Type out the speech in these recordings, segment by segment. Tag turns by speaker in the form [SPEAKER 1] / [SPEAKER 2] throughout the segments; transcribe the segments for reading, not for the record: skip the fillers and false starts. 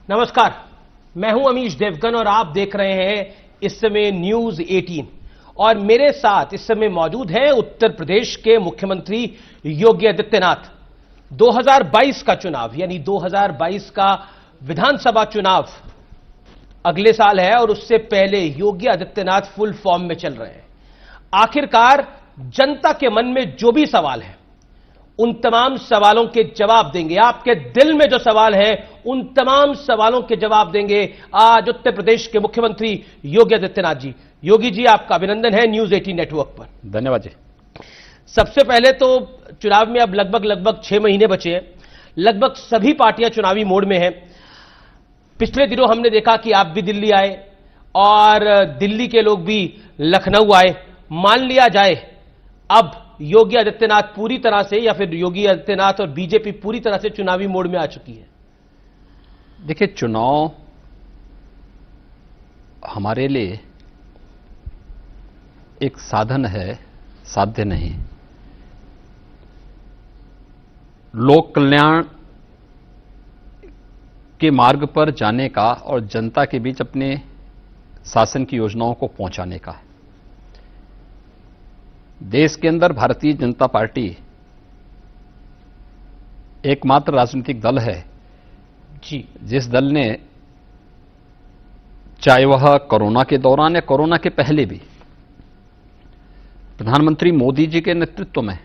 [SPEAKER 1] नमस्कार, मैं हूं अमीश देवगन और आप देख रहे हैं इस समय न्यूज 18 और मेरे साथ इस समय मौजूद हैं उत्तर प्रदेश के मुख्यमंत्री योगी आदित्यनाथ। 2022 का चुनाव यानी 2022 का विधानसभा चुनाव अगले साल है और उससे पहले योगी आदित्यनाथ फुल फॉर्म में चल रहे हैं। आखिरकार जनता के मन में जो भी सवाल है उन तमाम सवालों के जवाब देंगे। आपके दिल में जो सवाल है उन तमाम सवालों के जवाब देंगे आज उत्तर प्रदेश के मुख्यमंत्री योगी आदित्यनाथ जी। योगी जी, आपका अभिनंदन है न्यूज 18 नेटवर्क पर।
[SPEAKER 2] धन्यवाद जी।
[SPEAKER 1] सबसे पहले तो चुनाव में अब लगभग 6 महीने बचे हैं। लगभग सभी पार्टियां चुनावी मोड में हैं। पिछले दिनों हमने देखा कि आप भी दिल्ली आए और दिल्ली के लोग भी लखनऊ आए। मान लिया जाए अब योगी आदित्यनाथ पूरी तरह से या फिर योगी आदित्यनाथ और बीजेपी पूरी तरह से चुनावी मोड में आ चुकी है।
[SPEAKER 2] देखिए, चुनाव हमारे लिए एक साधन है, साध्य नहीं। लोक कल्याण के मार्ग पर जाने का और जनता के बीच अपने शासन की योजनाओं को पहुंचाने का है। देश के अंदर भारतीय जनता पार्टी एकमात्र राजनीतिक दल है
[SPEAKER 1] जी,
[SPEAKER 2] जिस दल ने, चाहे वह कोरोना के दौरान या कोरोना के पहले भी, प्रधानमंत्री मोदी जी के नेतृत्व में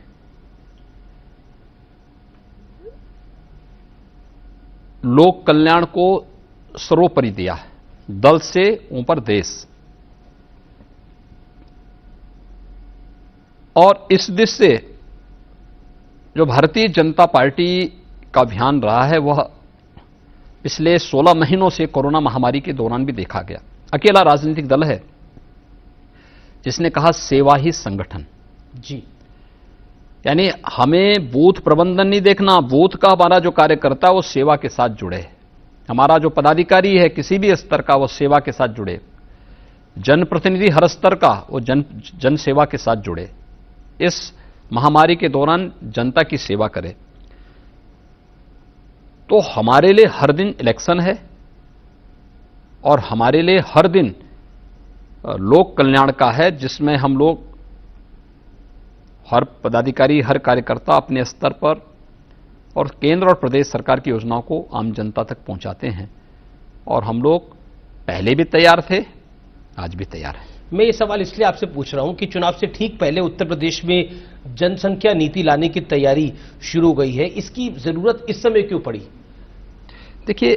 [SPEAKER 2] लोक कल्याण को सर्वोपरि दिया है। दल से ऊपर देश। और इस दृष्टि से जो भारतीय जनता पार्टी का अभियान रहा है वह पिछले 16 महीनों से कोरोना महामारी के दौरान भी देखा गया। अकेला राजनीतिक दल है जिसने कहा सेवा ही संगठन।
[SPEAKER 1] जी,
[SPEAKER 2] यानी हमें बूथ प्रबंधन नहीं देखना, बूथ का हमारा जो कार्यकर्ता वो सेवा के साथ जुड़े, हमारा जो पदाधिकारी है किसी भी स्तर का वो सेवा के साथ जुड़े, जनप्रतिनिधि हर स्तर का वो जन सेवा के साथ जुड़े, इस महामारी के दौरान जनता की सेवा करे। तो हमारे लिए हर दिन इलेक्शन है और हमारे लिए हर दिन लोक कल्याण का है, जिसमें हम लोग हर पदाधिकारी, हर कार्यकर्ता अपने स्तर पर और केंद्र और प्रदेश सरकार की योजनाओं को आम जनता तक पहुंचाते हैं। और हम लोग पहले भी तैयार थे, आज भी तैयार हैं।
[SPEAKER 1] मैं ये सवाल इसलिए आपसे पूछ रहा हूं कि चुनाव से ठीक पहले उत्तर प्रदेश में जनसंख्या नीति लाने की तैयारी शुरू हो गई है। इसकी जरूरत इस समय क्यों पड़ी?
[SPEAKER 2] देखिए,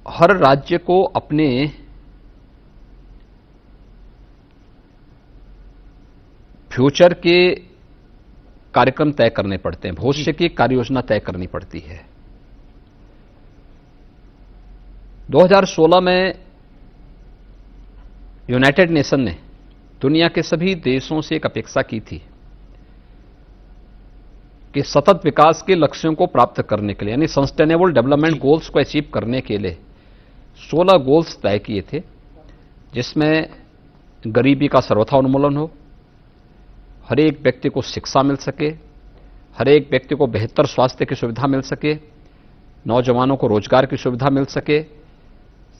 [SPEAKER 2] हर राज्य को अपने फ्यूचर के कार्यक्रम तय करने पड़ते हैं, भविष्य की कार्य योजना तय करनी पड़ती है। 2016 में यूनाइटेड नेशन ने दुनिया के सभी देशों से एक अपेक्षा की थी कि सतत विकास के लक्ष्यों को प्राप्त करने के लिए, यानी सस्टेनेबल डेवलपमेंट गोल्स को अचीव करने के लिए 16 गोल्स तय किए थे, जिसमें गरीबी का सर्वथा उन्मूलन हो, हर एक व्यक्ति को शिक्षा मिल सके, हर एक व्यक्ति को बेहतर स्वास्थ्य की सुविधा मिल सके, नौजवानों को रोजगार की सुविधा मिल सके,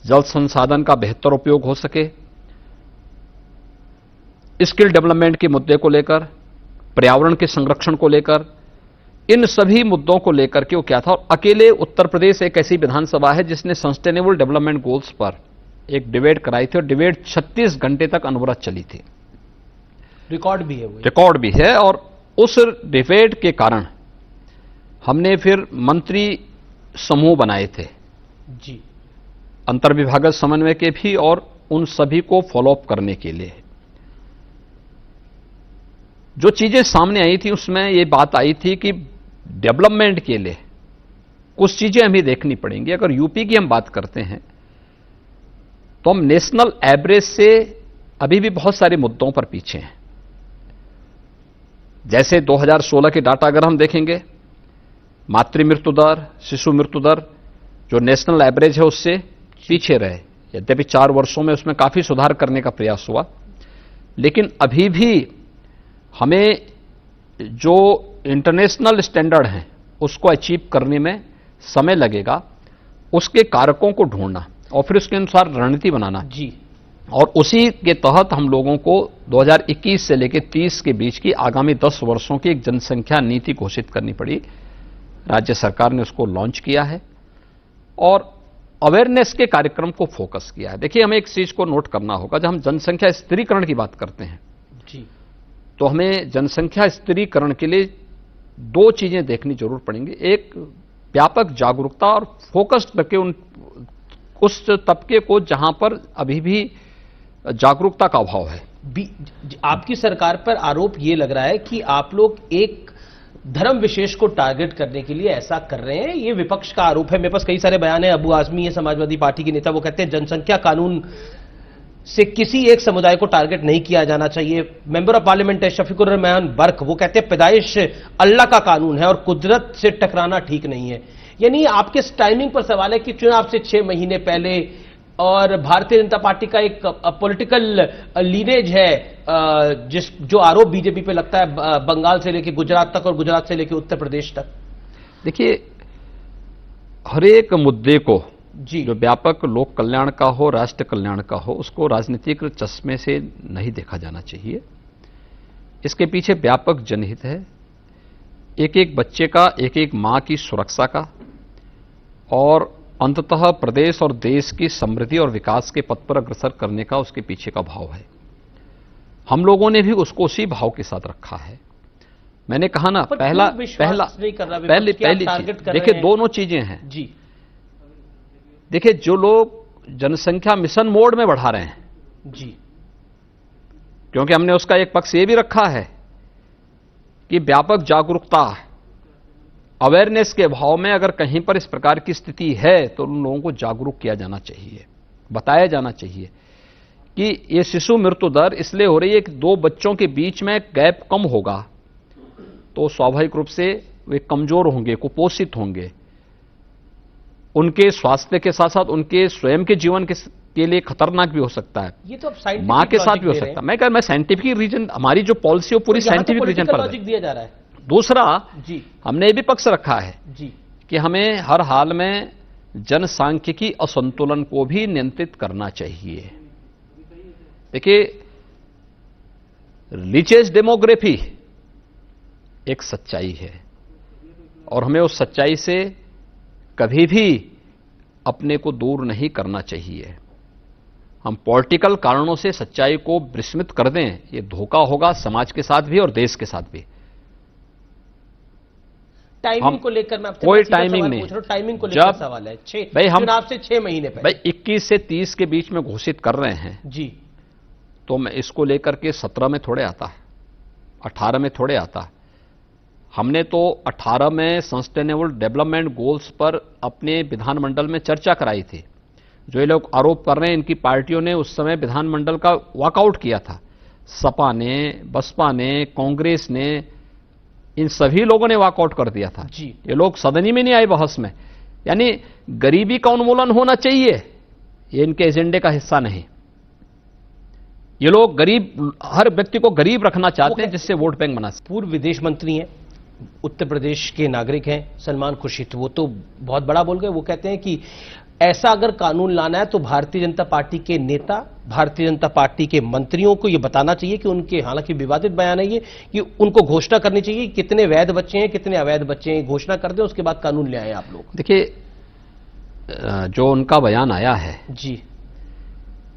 [SPEAKER 2] जल संसाधन का बेहतर उपयोग हो सके, स्किल डेवलपमेंट के मुद्दे को लेकर, पर्यावरण के संरक्षण को लेकर, इन सभी मुद्दों को लेकर के वो क्या था। और अकेले उत्तर प्रदेश एक ऐसी विधानसभा है जिसने सस्टेनेबल डेवलपमेंट गोल्स पर एक डिबेट कराई थी और डिबेट 36 घंटे तक अनवरत चली थी।
[SPEAKER 1] रिकॉर्ड भी है वो।
[SPEAKER 2] रिकॉर्ड भी है। और उस डिबेट के कारण हमने फिर मंत्री समूह बनाए थे
[SPEAKER 1] जी,
[SPEAKER 2] अंतर्विभागीय समन्वय के भी, और उन सभी को फॉलोअप करने के लिए जो चीजें सामने आई थी उसमें ये बात आई थी कि डेवलपमेंट के लिए कुछ चीजें हमें देखनी पड़ेंगी। अगर यूपी की हम बात करते हैं तो हम नेशनल एवरेज से अभी भी बहुत सारे मुद्दों पर पीछे हैं। जैसे 2016 के डाटा अगर हम देखेंगे, मातृ मृत्यु दर, शिशु मृत्यु दर जो नेशनल एवरेज है उससे पीछे रहे। यद्यपि 4 वर्षों में उसमें काफी सुधार करने का प्रयास हुआ, लेकिन अभी भी हमें जो इंटरनेशनल स्टैंडर्ड हैं उसको अचीव करने में समय लगेगा, उसके कारकों को ढूंढना और फिर उसके अनुसार रणनीति बनाना
[SPEAKER 1] जी।
[SPEAKER 2] और उसी के तहत हम लोगों को 2021 से लेकर 30 के बीच की आगामी 10 वर्षों की एक जनसंख्या नीति घोषित करनी पड़ी। राज्य सरकार ने उसको लॉन्च किया है और अवेयरनेस के कार्यक्रम को फोकस किया है। देखिए, हमें एक चीज को नोट करना होगा, जब हम जनसंख्या स्थिरीकरण की बात करते हैं
[SPEAKER 1] जी,
[SPEAKER 2] तो हमें जनसंख्या स्थिरीकरण के लिए दो चीजें देखनी जरूर पड़ेंगी। एक, व्यापक जागरूकता और फोकस्ड करके उस तबके को जहां पर अभी भी जागरूकता का अभाव है।
[SPEAKER 1] आपकी सरकार पर आरोप यह लग रहा है कि आप लोग एक धर्म विशेष को टारगेट करने के लिए ऐसा कर रहे हैं। ये विपक्ष का आरोप है। मेरे पास कई सारे बयान है। अबू आजमी है समाजवादी पार्टी के नेता, वो कहते हैं जनसंख्या कानून से किसी एक समुदाय को टारगेट नहीं किया जाना चाहिए। मेंबर ऑफ पार्लियामेंट है शफीकुर रहमान बर्क, वो कहते हैं पैदाइश अल्लाह का कानून है और कुदरत से टकराना ठीक नहीं है। यानी आपके टाइमिंग पर सवाल है कि चुनाव से 6 महीने पहले और भारतीय जनता पार्टी का एक पॉलिटिकल लीनेज है, जो आरोप बीजेपी पे लगता है बंगाल से लेकर गुजरात तक और गुजरात से लेकर उत्तर प्रदेश तक।
[SPEAKER 2] देखिए, हर एक मुद्दे को
[SPEAKER 1] जी,
[SPEAKER 2] जो व्यापक लोक कल्याण का हो, राष्ट्र कल्याण का हो, उसको राजनीतिक चश्मे से नहीं देखा जाना चाहिए। इसके पीछे व्यापक जनहित है, एक एक बच्चे का, एक एक मां की सुरक्षा का और अंततः प्रदेश और देश की समृद्धि और विकास के पथ पर अग्रसर करने का उसके पीछे का भाव है। हम लोगों ने भी उसको उसी भाव के साथ रखा है। मैंने कहा ना, पहली चीज, देखिए दोनों चीजें हैं
[SPEAKER 1] जी।
[SPEAKER 2] देखिए, जो लोग जनसंख्या मिशन मोड में बढ़ा रहे हैं
[SPEAKER 1] जी,
[SPEAKER 2] क्योंकि हमने उसका एक पक्ष ये भी रखा है कि व्यापक जागरूकता, अवेयरनेस के भाव में अगर कहीं पर इस प्रकार की स्थिति है तो उन लोगों को जागरूक किया जाना चाहिए, बताया जाना चाहिए कि ये शिशु मृत्यु दर इसलिए हो रही है कि 2 बच्चों के बीच में गैप कम होगा तो स्वाभाविक रूप से वे कमजोर होंगे, कुपोषित होंगे, उनके स्वास्थ्य के साथ साथ उनके स्वयं के जीवन के लिए खतरनाक भी हो सकता है।
[SPEAKER 1] ये तो अब
[SPEAKER 2] मां के साथ भी हो सकता है। मैं साइंटिफिक रीजन, हमारी जो पॉलिसी है वो पूरी साइंटिफिक रीजन पर
[SPEAKER 1] दिया जा रहा है।
[SPEAKER 2] दूसरा
[SPEAKER 1] जी,
[SPEAKER 2] हमने ये भी पक्ष रखा है
[SPEAKER 1] जी
[SPEAKER 2] कि हमें हर हाल में जनसांख्यिकी असंतुलन को भी नियंत्रित करना चाहिए। देखिए, रिचेज डेमोग्राफी एक सच्चाई है और हमें उस सच्चाई से कभी भी अपने को दूर नहीं करना चाहिए। हम पॉलिटिकल कारणों से सच्चाई को विस्मृत कर दें, ये धोखा होगा समाज के साथ भी और देश के साथ भी।
[SPEAKER 1] टाइमिंग को लेकर मैं आपसे
[SPEAKER 2] कोई टाइमिंग नहीं,
[SPEAKER 1] टाइमिंग को लेकर सवाल है। भाई हम चुनाव से 6 महीने पहले,
[SPEAKER 2] भाई 21 से 30 के बीच में घोषित कर रहे हैं
[SPEAKER 1] जी,
[SPEAKER 2] तो मैं इसको लेकर के 17 में थोड़े आता है, 18 में थोड़े आता है। हमने तो 18 में सस्टेनेबल डेवलपमेंट गोल्स पर अपने विधानमंडल में चर्चा कराई थी। जो ये लोग आरोप कर रहे हैं, इनकी पार्टियों ने उस समय विधानमंडल का वॉकआउट किया था। सपा ने, बसपा ने, कांग्रेस ने, इन सभी लोगों ने वॉकआउट कर दिया था
[SPEAKER 1] जी।
[SPEAKER 2] ये लोग सदन ही में नहीं आए बहस में। यानी गरीबी का उन्मूलन होना चाहिए, ये इनके एजेंडे का हिस्सा नहीं। ये लोग गरीब, हर व्यक्ति को गरीब रखना चाहते हैं जिससे वोट बैंक बना सके।
[SPEAKER 1] पूर्व विदेश मंत्री हैं, उत्तर प्रदेश के नागरिक हैं सलमान खुर्शीद, वो तो बहुत बड़ा बोल गए। वो कहते हैं कि ऐसा अगर कानून लाना है तो भारतीय जनता पार्टी के नेता, भारतीय जनता पार्टी के मंत्रियों को यह बताना चाहिए कि उनके, हालांकि विवादित बयान है ये, कि उनको घोषणा करनी चाहिए कि कितने वैध बच्चे हैं, कितने अवैध बच्चे हैं, घोषणा कर दें, उसके बाद कानून ले आए आप लोग।
[SPEAKER 2] देखिए, जो उनका बयान आया है
[SPEAKER 1] जी,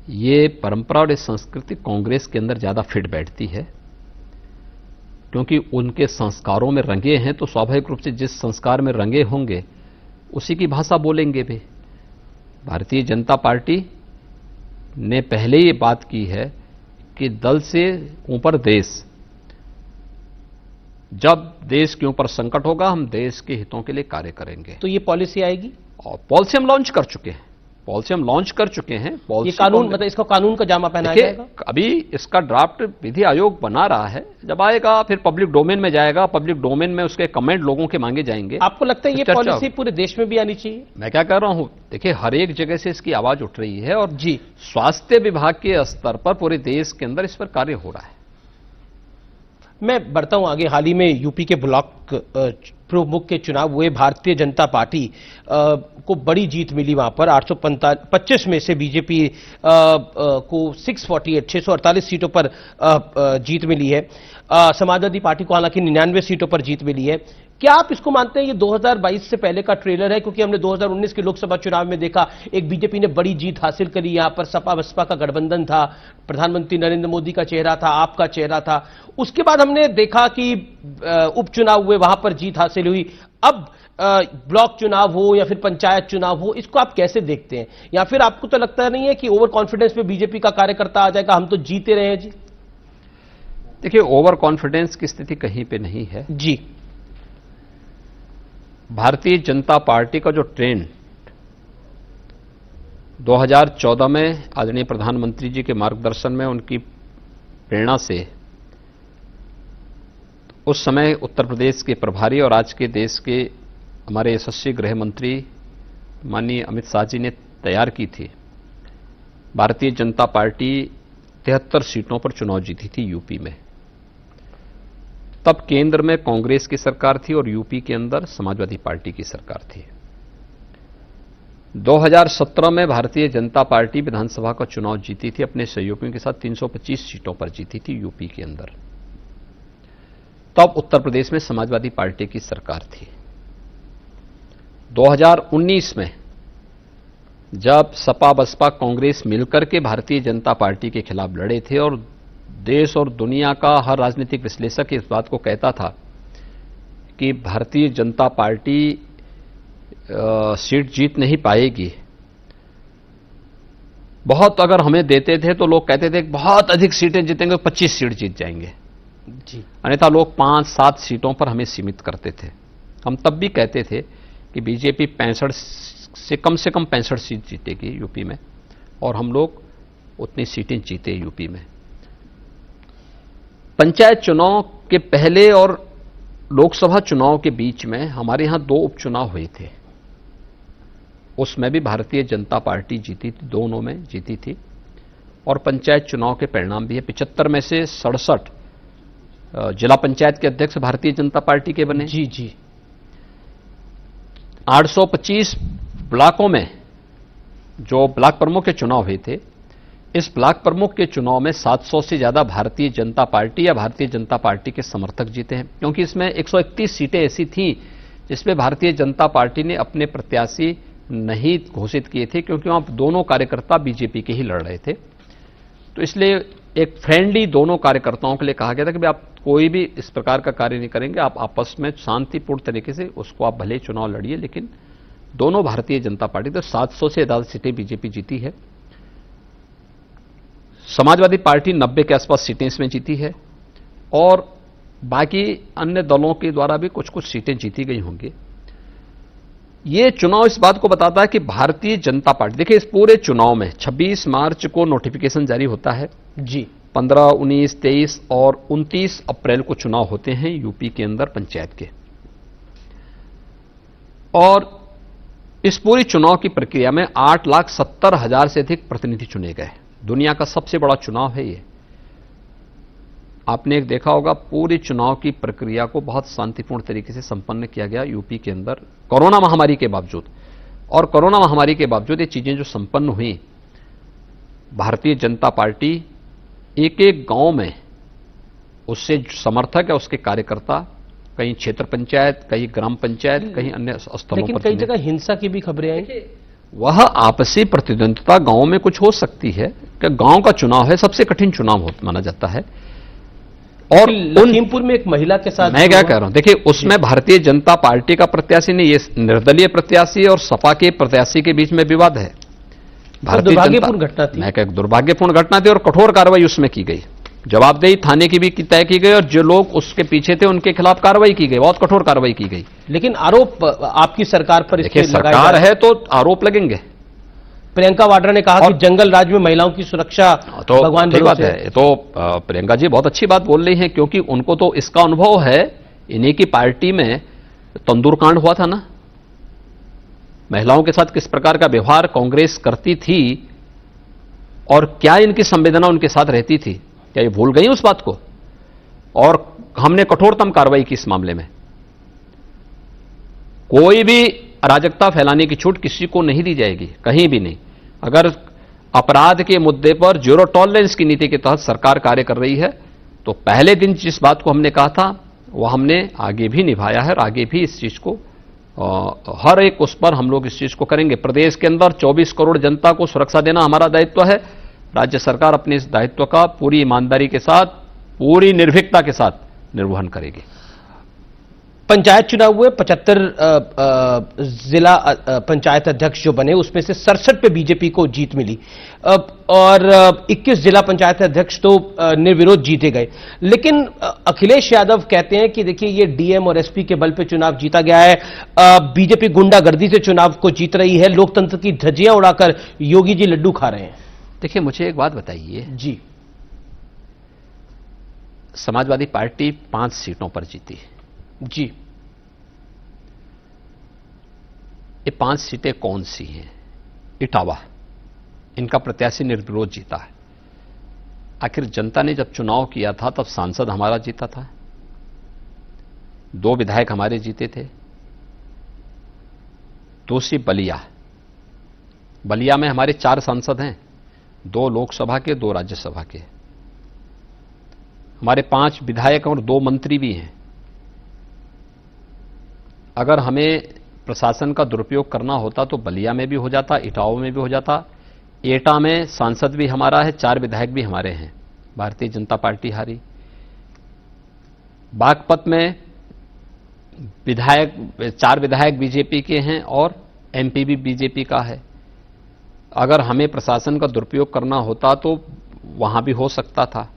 [SPEAKER 2] ये परंपरा और संस्कृति कांग्रेस के अंदर ज्यादा फिट बैठती है, क्योंकि उनके संस्कारों में रंगे हैं तो स्वाभाविक रूप से जिस संस्कार में रंगे होंगे उसी की भाषा बोलेंगे भी। भारतीय जनता पार्टी ने पहले ये बात की है कि दल से ऊपर देश, जब देश के ऊपर संकट होगा हम देश के हितों के लिए कार्य करेंगे।
[SPEAKER 1] तो ये पॉलिसी आएगी और
[SPEAKER 2] पॉलिसी हम लॉन्च कर चुके हैं,
[SPEAKER 1] ये कानून, मतलब इसको कानून का जामा पहनाया जाएगा।
[SPEAKER 2] अभी इसका ड्राफ्ट विधि आयोग बना रहा है, जब आएगा फिर पब्लिक डोमेन में जाएगा, पब्लिक डोमेन में उसके कमेंट लोगों के मांगे जाएंगे।
[SPEAKER 1] आपको लगता है ये पॉलिसी पूरे देश में भी आनी चाहिए?
[SPEAKER 2] मैं क्या कह रहा हूं, देखिए हर एक जगह से इसकी आवाज उठ रही है और
[SPEAKER 1] जी,
[SPEAKER 2] स्वास्थ्य विभाग के स्तर पर पूरे देश के अंदर इस पर कार्य हो रहा है।
[SPEAKER 1] मैं बढ़ता हूं आगे। हाल ही में यूपी के ब्लॉक प्रमुख के चुनाव हुए। भारतीय जनता पार्टी को बड़ी जीत मिली वहां पर। 825 में से बीजेपी को 648 सीटों पर जीत मिली है। समाजवादी पार्टी को हालांकि 99 सीटों पर जीत मिली है। क्या आप इसको मानते हैं ये 2022 से पहले का ट्रेलर है? क्योंकि हमने 2019 के लोकसभा चुनाव में देखा, एक बीजेपी ने बड़ी जीत हासिल करी, यहां पर सपा बसपा का गठबंधन था, प्रधानमंत्री नरेंद्र मोदी का चेहरा था, आपका चेहरा था। उसके बाद हमने देखा कि उपचुनाव हुए, वहां पर जीत हासिल हुई। अब ब्लॉक चुनाव हो या फिर पंचायत चुनाव हो, इसको आप कैसे देखते हैं? या फिर आपको तो लगता नहीं है कि ओवर कॉन्फिडेंस पे बीजेपी का कार्यकर्ता आ जाएगा, हम तो जीते रहे हैं जी?
[SPEAKER 2] देखिए, ओवर कॉन्फिडेंस की स्थिति कहीं पे नहीं है
[SPEAKER 1] जी।
[SPEAKER 2] भारतीय जनता पार्टी का जो ट्रेंड 2014 में आदरणीय प्रधानमंत्री जी के मार्गदर्शन में, उनकी प्रेरणा से, उस समय उत्तर प्रदेश के प्रभारी और आज के देश के हमारे यशस्वी गृह मंत्री माननीय अमित शाह जी ने तैयार की थी। भारतीय जनता पार्टी 73 सीटों पर चुनाव जीती थी यूपी में। तब केंद्र में कांग्रेस की सरकार थी और यूपी के अंदर समाजवादी पार्टी की सरकार थी। 2017 में भारतीय जनता पार्टी विधानसभा का चुनाव जीती थी, अपने सहयोगियों के साथ 325 सीटों पर जीती थी यूपी के अंदर। तब उत्तर प्रदेश में समाजवादी पार्टी की सरकार थी। 2019 में जब सपा बसपा कांग्रेस मिलकर के भारतीय जनता पार्टी के खिलाफ लड़े थे और देश और दुनिया का हर राजनीतिक विश्लेषक इस बात को कहता था कि भारतीय जनता पार्टी सीट जीत नहीं पाएगी, बहुत अगर हमें देते थे तो लोग कहते थे बहुत अधिक सीटें जीतेंगे, 25 सीट जीत जाएंगे
[SPEAKER 1] जी।
[SPEAKER 2] अन्यथा लोग 5-7 सीटों पर हमें सीमित करते थे। हम तब भी कहते थे कि बीजेपी 65 से कम 65 सीट जीतेगी यूपी में, और हम लोग उतनी सीटें जीते यूपी में। पंचायत चुनाव के पहले और लोकसभा चुनाव के बीच में हमारे यहां 2 उपचुनाव हुए थे। उसमें भी भारतीय जनता पार्टी जीती थी, दोनों में जीती थी। और पंचायत चुनाव के परिणाम भी है। 75 में से 67 जिला पंचायत के अध्यक्ष भारतीय जनता पार्टी के बने।
[SPEAKER 1] जी जी।
[SPEAKER 2] 825 ब्लॉकों में जो ब्लॉक प्रमुख के चुनाव हुए थे, इस ब्लॉक प्रमुख के चुनाव में 700 से ज्यादा भारतीय जनता पार्टी या भारतीय जनता पार्टी के समर्थक जीते हैं, क्योंकि इसमें 131 सीटें ऐसी थीं जिसमें भारतीय जनता पार्टी ने अपने प्रत्याशी नहीं घोषित किए थे, क्योंकि वहां दोनों कार्यकर्ता बीजेपी के ही लड़ रहे थे। तो इसलिए एक फ्रेंडली दोनों कार्यकर्ताओं के लिए कहा गया था कि भाई आप कोई भी इस प्रकार का कार्य नहीं करेंगे, आप आपस में शांतिपूर्ण तरीके से उसको आप भले चुनाव लड़िए, लेकिन दोनों भारतीय जनता पार्टी, तो 700 से ज्यादा सीटें बीजेपी जीती है। समाजवादी पार्टी 90 के आसपास सीटें इसमें जीती है, और बाकी अन्य दलों के द्वारा भी कुछ कुछ सीटें जीती गई होंगी। ये चुनाव इस बात को बताता है कि भारतीय जनता पार्टी, देखिए इस पूरे चुनाव में 26 मार्च को नोटिफिकेशन जारी होता है
[SPEAKER 1] जी।
[SPEAKER 2] 15, 19, 23 और 29 अप्रैल को चुनाव होते हैं यूपी के अंदर पंचायत के। और इस पूरी चुनाव की प्रक्रिया में 8,70,000 से अधिक प्रतिनिधि चुने गए। दुनिया का सबसे बड़ा चुनाव है ये। आपने एक देखा होगा, पूरी चुनाव की प्रक्रिया को बहुत शांतिपूर्ण तरीके से संपन्न किया गया यूपी के अंदर, कोरोना महामारी के बावजूद। और कोरोना महामारी के बावजूद ये चीजें जो संपन्न हुई, भारतीय जनता पार्टी एक एक गांव में उससे समर्थक है, उसके कार्यकर्ता, कहीं क्षेत्र पंचायत, कहीं ग्राम पंचायत, कहीं अन्य स्थलों
[SPEAKER 1] लेकिन
[SPEAKER 2] पर।
[SPEAKER 1] कई जगह हिंसा की भी खबरें आई।
[SPEAKER 2] वह आपसी प्रतिद्वंद्विता गांव में कुछ हो सकती है कि गांव का चुनाव है, सबसे कठिन चुनाव माना जाता है। और
[SPEAKER 1] लखीमपुर में एक महिला के साथ
[SPEAKER 2] मैं क्या कह रहा हूं, देखिए उसमें भारतीय जनता पार्टी का प्रत्याशी नहीं, ये निर्दलीय प्रत्याशी और सपा के प्रत्याशी के बीच में विवाद है।
[SPEAKER 1] दुर्भाग्यपूर्ण घटना थी।
[SPEAKER 2] मैं क्या, दुर्भाग्यपूर्ण घटना थी और कठोर कार्रवाई उसमें की गई। जवाबदेही थाने की भी तय की गई और जो लोग उसके पीछे थे उनके खिलाफ कार्रवाई की गई, बहुत कठोर कार्रवाई की गई।
[SPEAKER 1] लेकिन आरोप आपकी सरकार पर,
[SPEAKER 2] देखिए सरकार है तो आरोप लगेंगे।
[SPEAKER 1] प्रियंका वाड्रा ने कहा कि जंगल राज में महिलाओं की सुरक्षा
[SPEAKER 2] तो
[SPEAKER 1] भगवान
[SPEAKER 2] ठीक बात है। तो प्रियंका जी बहुत अच्छी बात बोल रही हैं, क्योंकि उनको तो इसका अनुभव है। इन्हीं की पार्टी में तंदूर कांड हुआ था ना, महिलाओं के साथ किस प्रकार का व्यवहार कांग्रेस करती थी और क्या इनकी संवेदना उनके साथ रहती थी, क्या ये भूल गई उस बात को? और हमने कठोरतम कार्रवाई की इस मामले में। कोई भी अराजकता फैलाने की छूट किसी को नहीं दी जाएगी, कहीं भी नहीं। अगर अपराध के मुद्दे पर जीरो टॉलरेंस की नीति के तहत सरकार कार्य कर रही है तो पहले दिन जिस बात को हमने कहा था वह हमने आगे भी निभाया है और आगे भी इस चीज को हर एक उस पर हम लोग इस चीज को करेंगे। प्रदेश के अंदर 24 करोड़ जनता को सुरक्षा देना हमारा दायित्व है। राज्य सरकार अपने इस दायित्व का पूरी ईमानदारी के साथ, पूरी निर्भीकता के साथ निर्वहन करेगी।
[SPEAKER 1] पंचायत चुनाव हुए, 75 जिला पंचायत अध्यक्ष जो बने उसमें से 67 पे बीजेपी को जीत मिली और 21 जिला पंचायत अध्यक्ष तो निर्विरोध जीते गए। लेकिन अखिलेश यादव कहते हैं कि देखिए ये डीएम और एसपी के बल पे चुनाव जीता गया है, बीजेपी गुंडागर्दी से चुनाव को जीत रही है, लोकतंत्र की धज्जियां उड़ाकर योगी जी लड्डू खा रहे हैं।
[SPEAKER 2] देखिए मुझे एक बात बताइए
[SPEAKER 1] जी,
[SPEAKER 2] समाजवादी पार्टी 5 सीटों पर जीती है
[SPEAKER 1] जी,
[SPEAKER 2] ये 5 सीटें कौन सी हैं? इटावा, इनका प्रत्याशी निर्विरोध जीता है। आखिर जनता ने जब चुनाव किया था तब सांसद हमारा जीता था, 2 विधायक हमारे जीते थे। दूसरी बलिया, बलिया में हमारे 4 सांसद हैं, 2 लोकसभा के, 2 राज्यसभा के। हमारे 5 विधायक और 2 मंत्री भी हैं। अगर हमें प्रशासन का दुरुपयोग करना होता तो बलिया में भी हो जाता, इटावा में भी हो जाता। एटा में सांसद भी हमारा है, 4 विधायक भी हमारे हैं, भारतीय जनता पार्टी हारी। बागपत में 4 विधायक बीजेपी के हैं और एमपी भी बीजेपी का है। अगर हमें प्रशासन का दुरुपयोग करना होता तो वहां भी हो सकता था।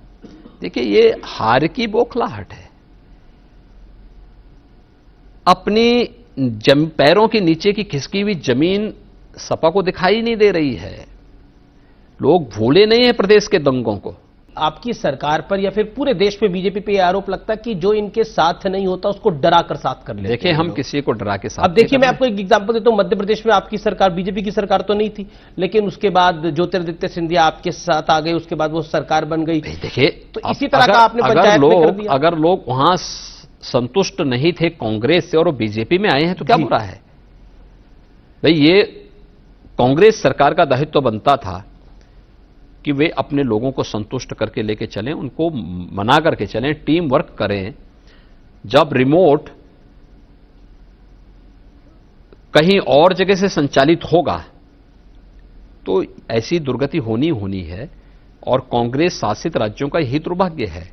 [SPEAKER 2] देखिए ये हार की बौखलाहट है, अपनी पैरों के नीचे की खिसकी हुई जमीन सपा को दिखाई नहीं दे रही है। लोग भूले नहीं है प्रदेश के दंगों को।
[SPEAKER 1] आपकी सरकार पर या फिर पूरे देश में बीजेपी पे यह आरोप लगता है कि जो इनके साथ नहीं होता उसको डरा कर साथ कर लेते हैं।
[SPEAKER 2] देखिए हम किसी को डरा के साथ,
[SPEAKER 1] अब देखिए मैं आपको एक एग्जांपल देता हूं, मध्य प्रदेश में आपकी सरकार, बीजेपी की सरकार तो नहीं थी, लेकिन उसके बाद ज्योतिरादित्य सिंधिया आपके साथ आ गए, उसके बाद वो सरकार बन गई।
[SPEAKER 2] देखिए
[SPEAKER 1] तो इसी तरह का आपने पंचायत में कर दिया।
[SPEAKER 2] अगर लोग वहां संतुष्ट नहीं थे कांग्रेस से और वो बीजेपी में आए हैं तो क्या बुरा है? भाई ये कांग्रेस सरकार का दायित्व बनता था कि वे अपने लोगों को संतुष्ट करके लेके चलें, उनको मना करके चलें, टीम वर्क करें। जब रिमोट कहीं और जगह से संचालित होगा तो ऐसी दुर्गति होनी है और कांग्रेस शासित राज्यों का यही दुर्भाग्य है।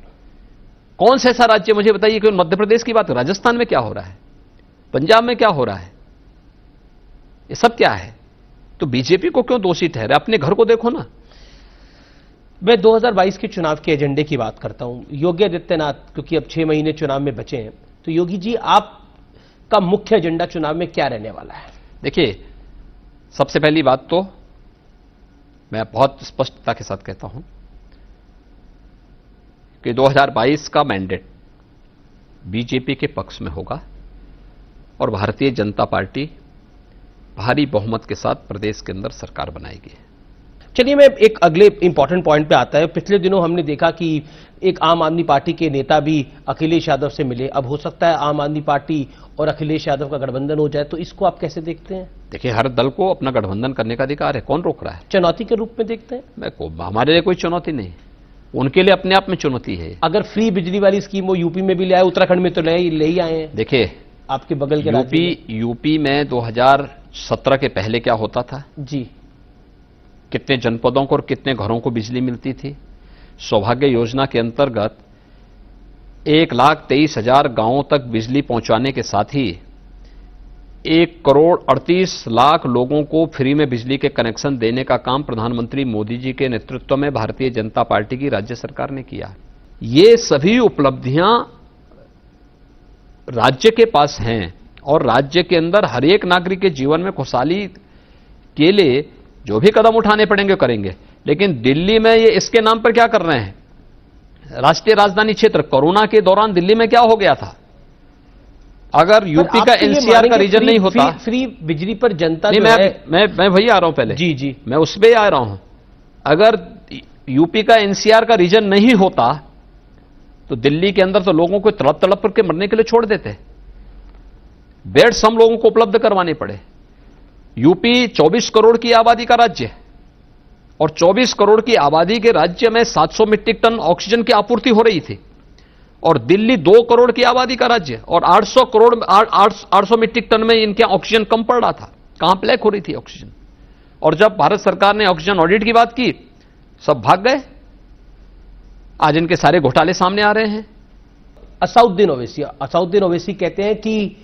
[SPEAKER 2] कौन सा ऐसा राज्य मुझे बताइए कि मध्य प्रदेश की बात, राजस्थान में क्या हो रहा है, पंजाब में क्या हो रहा है, ये सब क्या है? तो बीजेपी को क्यों दोषी ठहरे? अपने घर को देखो ना।
[SPEAKER 1] मैं 2022 के चुनाव के एजेंडे की बात करता हूं। योगी आदित्यनाथ, क्योंकि अब 6 महीने चुनाव में बचे हैं, तो योगी जी आपका मुख्य एजेंडा चुनाव में क्या रहने वाला है?
[SPEAKER 2] देखिए सबसे पहली बात तो मैं बहुत स्पष्टता के साथ कहता हूं कि 2022 का मैंडेट बीजेपी के पक्ष में होगा और भारतीय जनता पार्टी भारी बहुमत के साथ प्रदेश के अंदर सरकार बनाएगी।
[SPEAKER 1] चलिए मैं एक अगले इंपॉर्टेंट पॉइंट पे आता है। पिछले दिनों हमने देखा कि एक आम आदमी पार्टी के नेता भी अखिलेश यादव से मिले। अब हो सकता है आम आदमी पार्टी और अखिलेश यादव का गठबंधन हो जाए, तो इसको आप कैसे देखते हैं?
[SPEAKER 2] देखिए हर दल को अपना गठबंधन करने का अधिकार है, कौन रोक रहा है?
[SPEAKER 1] चुनौती के रूप में देखते हैं?
[SPEAKER 2] हमारे लिए कोई चुनौती नहीं, उनके लिए अपने आप में चुनौती है।
[SPEAKER 1] अगर फ्री बिजली वाली स्कीम वो यूपी में भी ले आए, उत्तराखंड में तो ले ही आए हैं।
[SPEAKER 2] देखिए
[SPEAKER 1] आपके बगल के
[SPEAKER 2] यूपी में 2017 के पहले क्या होता था
[SPEAKER 1] जी,
[SPEAKER 2] कितने जनपदों को और कितने घरों को बिजली मिलती थी? सौभाग्य योजना के अंतर्गत 1,23,000 गांवों तक बिजली पहुंचाने के साथ ही 1,38,00,000 लोगों को फ्री में बिजली के कनेक्शन देने का काम प्रधानमंत्री मोदी जी के नेतृत्व में भारतीय जनता पार्टी की राज्य सरकार ने किया। ये सभी उपलब्धियां राज्य के पास हैं और राज्य के अंदर हर एक नागरिक के जीवन में खुशहाली के लिए जो भी कदम उठाने पड़ेंगे करेंगे। लेकिन दिल्ली में ये इसके नाम पर क्या कर रहे हैं? राष्ट्रीय राजधानी क्षेत्र, कोरोना के दौरान दिल्ली में क्या हो गया था? अगर यूपी का एनसीआर का रीजन नहीं होता,
[SPEAKER 1] फ्री बिजली पर जनता
[SPEAKER 2] नहीं, मैं वही आ रहा हूं पहले।
[SPEAKER 1] जी
[SPEAKER 2] मैं उस पे आ रहा हूं। अगर यूपी का एनसीआर का रीजन नहीं होता तो दिल्ली के अंदर तो लोगों को तड़प तड़प करके मरने के लिए छोड़ देते। बेड्स हम लोगों को उपलब्ध करवाने पड़े। यूपी 24 करोड़ की आबादी का राज्य है और 24 करोड़ की आबादी के राज्य में 700 मीट्रिक टन ऑक्सीजन की आपूर्ति हो रही थी और दिल्ली 2 करोड़ की आबादी का राज्य और 800 मीट्रिक टन में इनके ऑक्सीजन कम पड़ रहा था। कहां ब्लैक हो रही थी ऑक्सीजन। और जब भारत सरकार ने ऑक्सीजन ऑडिट की बात की, सब भाग गए। आज इनके सारे घोटाले सामने आ रहे हैं।
[SPEAKER 1] असाउद्दीन ओवैसी कहते हैं कि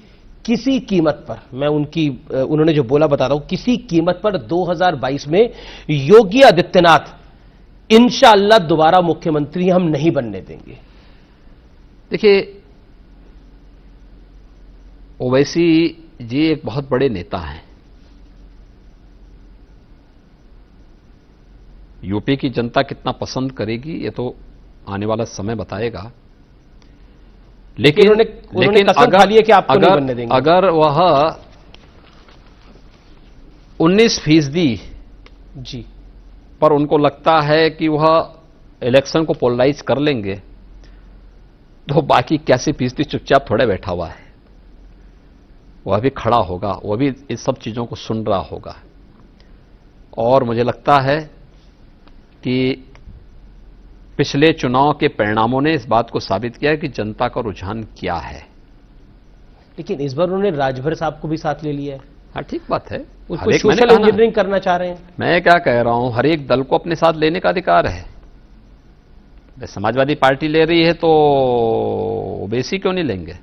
[SPEAKER 1] किसी कीमत पर, मैं उन्होंने जो बोला बता रहा हूं, किसी कीमत पर 2022 में योगी आदित्यनाथ इंशाअल्लाह दोबारा मुख्यमंत्री हम नहीं बनने देंगे।
[SPEAKER 2] देखिए, ओवैसी जी एक बहुत बड़े नेता हैं। यूपी की जनता कितना पसंद करेगी ये तो आने वाला समय बताएगा। लेकिन
[SPEAKER 1] उन्होंने कसम खा ली है कि आपको नहीं बनने देंगे।
[SPEAKER 2] अगर वह 19%
[SPEAKER 1] जी
[SPEAKER 2] पर उनको लगता है कि वह इलेक्शन को पोलराइज कर लेंगे, तो बाकी 81% चुपचाप थोड़े बैठा हुआ है। वह भी खड़ा होगा, वह भी इस सब चीजों को सुन रहा होगा। और मुझे लगता है कि पिछले चुनाव के परिणामों ने इस बात को साबित किया है कि जनता का रुझान क्या है।
[SPEAKER 1] लेकिन इस बार उन्होंने राजभर साहब को भी साथ ले लिया है।
[SPEAKER 2] हाँ, ठीक बात है।
[SPEAKER 1] उसको सोशल इंजीनियरिंग करना चाह रहे हैं।
[SPEAKER 2] मैं क्या कह रहा हूं, हर एक दल को अपने साथ लेने का अधिकार है। समाजवादी पार्टी ले रही है तो ओवैसी क्यों नहीं लेंगे?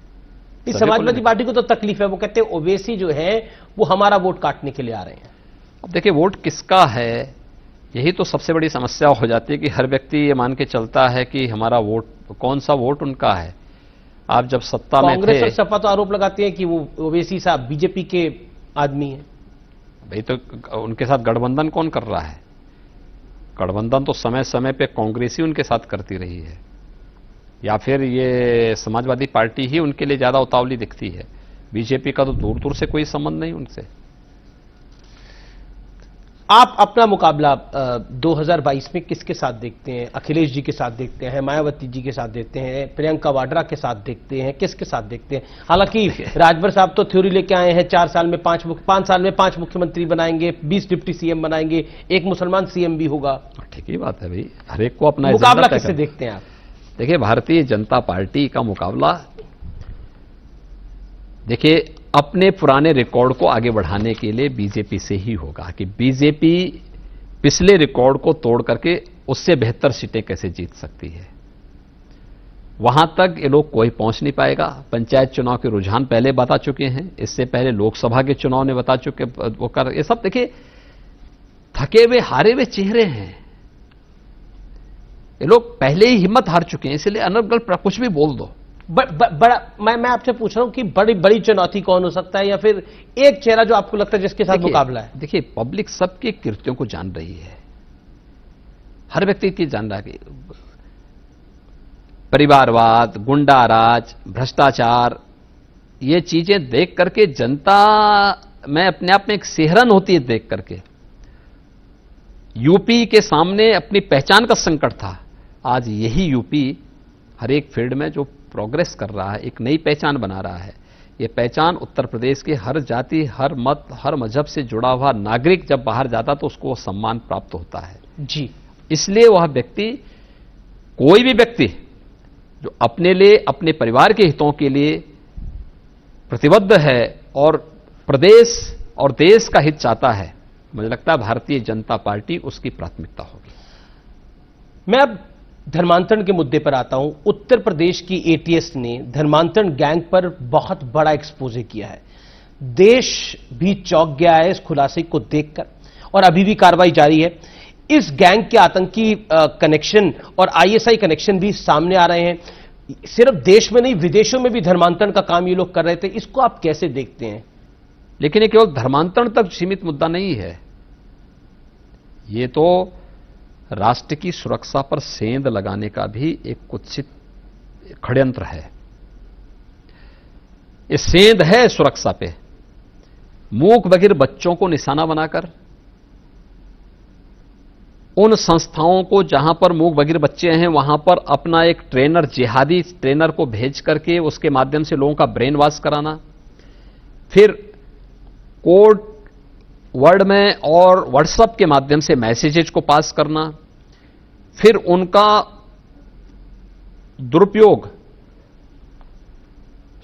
[SPEAKER 1] इस समाजवादी पार्टी को तो तकलीफ है। वो कहते हैं ओवैसी जो है वो हमारा वोट काटने के लिए आ रहे हैं।
[SPEAKER 2] अब देखिए, वोट किसका है, यही तो सबसे बड़ी समस्या हो जाती है कि हर व्यक्ति ये मान के चलता है कि हमारा वोट, कौन सा वोट उनका है। आप जब सत्ता में थे,
[SPEAKER 1] कांग्रेस और सपा तो आरोप लगाते हैं कि वो ओवैसी साहब बीजेपी के आदमी हैं।
[SPEAKER 2] भाई, तो उनके साथ गठबंधन कौन कर रहा है? गठबंधन तो समय समय पे कांग्रेस ही उनके साथ करती रही है, या फिर ये समाजवादी पार्टी ही उनके लिए ज्यादा उतावली दिखती है। बीजेपी का तो दूर दूर से कोई संबंध नहीं उनसे।
[SPEAKER 1] आप अपना मुकाबला 2022 में किसके साथ देखते हैं? अखिलेश जी के साथ देखते हैं, मायावती जी के साथ देखते हैं, प्रियंका वाड्रा के साथ देखते हैं, किसके साथ देखते हैं? हालांकि राजभर साहब तो थ्योरी लेके आए हैं 5 साल में 5 मुख्यमंत्री बनाएंगे, 20 डिप्टी सीएम बनाएंगे, एक मुसलमान सीएम भी होगा।
[SPEAKER 2] ठीक ही बात है भाई, हर एक को अपना
[SPEAKER 1] मुकाबला किससे देखते हैं आप?
[SPEAKER 2] देखिए, भारतीय जनता पार्टी का मुकाबला, देखिए, अपने पुराने रिकॉर्ड को आगे बढ़ाने के लिए बीजेपी से ही होगा कि बीजेपी पिछले रिकॉर्ड को तोड़ करके उससे बेहतर सीटें कैसे जीत सकती है। वहां तक ये लोग कोई पहुंच नहीं पाएगा। पंचायत चुनाव के रुझान पहले बता चुके हैं, इससे पहले लोकसभा के चुनाव ने बता चुके वो कर, ये सब देखिए थके हुए हारे हुए चेहरे हैं। ये लोग पहले ही हिम्मत हार चुके हैं, इसलिए अनर्गल कुछ भी बोल दो।
[SPEAKER 1] बड़ा मैं आपसे पूछ रहा हूं कि बड़ी चुनौती कौन हो सकता है, या फिर एक चेहरा जो आपको लगता है जिसके साथ मुकाबला है?
[SPEAKER 2] देखिए, पब्लिक सबके कृत्यों को जान रही है, हर व्यक्ति की जान रहा है। परिवारवाद, गुंडाराज, भ्रष्टाचार, ये चीजें देख करके जनता में अपने आप में एक सिहरन होती है। देख करके यूपी के सामने अपनी पहचान का संकट था, आज यही यूपी हर एक फील्ड में जो प्रोग्रेस कर रहा है, एक नई पहचान बना रहा है। ये पहचान उत्तर प्रदेश के हर जाति, हर मत, हर मजहब से जुड़ा हुआ नागरिक जब बाहर जाता तो उसको सम्मान प्राप्त होता है।
[SPEAKER 1] जी, इसलिए
[SPEAKER 2] वह व्यक्ति, कोई भी व्यक्ति जो अपने लिए, अपने परिवार के हितों के लिए प्रतिबद्ध है और प्रदेश और देश का हित चाहता है, मुझे लगता है भारतीय जनता पार्टी उसकी प्राथमिकता होगी।
[SPEAKER 1] मैं अब धर्मांतरण के मुद्दे पर आता हूं। उत्तर प्रदेश की एटीएस ने धर्मांतरण गैंग पर बहुत बड़ा एक्सपोजे किया है। देश भी चौंक गया है इस खुलासे को देखकर, और अभी भी कार्रवाई जारी है। इस गैंग के आतंकी कनेक्शन और आईएसआई कनेक्शन भी सामने आ रहे हैं। सिर्फ देश में नहीं, विदेशों में भी धर्मांतरण का काम ये लोग कर रहे थे। इसको आप कैसे देखते हैं?
[SPEAKER 2] लेकिन ये केवल धर्मांतरण तक सीमित मुद्दा नहीं है, ये तो राष्ट्र की सुरक्षा पर सेंध लगाने का भी एक कुत्सित षड्यंत्र है। ये सेंध है सुरक्षा पे। मूक बधिर बच्चों को निशाना बनाकर उन संस्थाओं को जहां पर मूक बधिर बच्चे हैं वहां पर अपना एक ट्रेनर, जिहादी ट्रेनर को भेज करके उसके माध्यम से लोगों का ब्रेन वॉश कराना, फिर कोड वर्ड में और व्हाट्सएप के माध्यम से मैसेजेज को पास करना, फिर उनका दुरुपयोग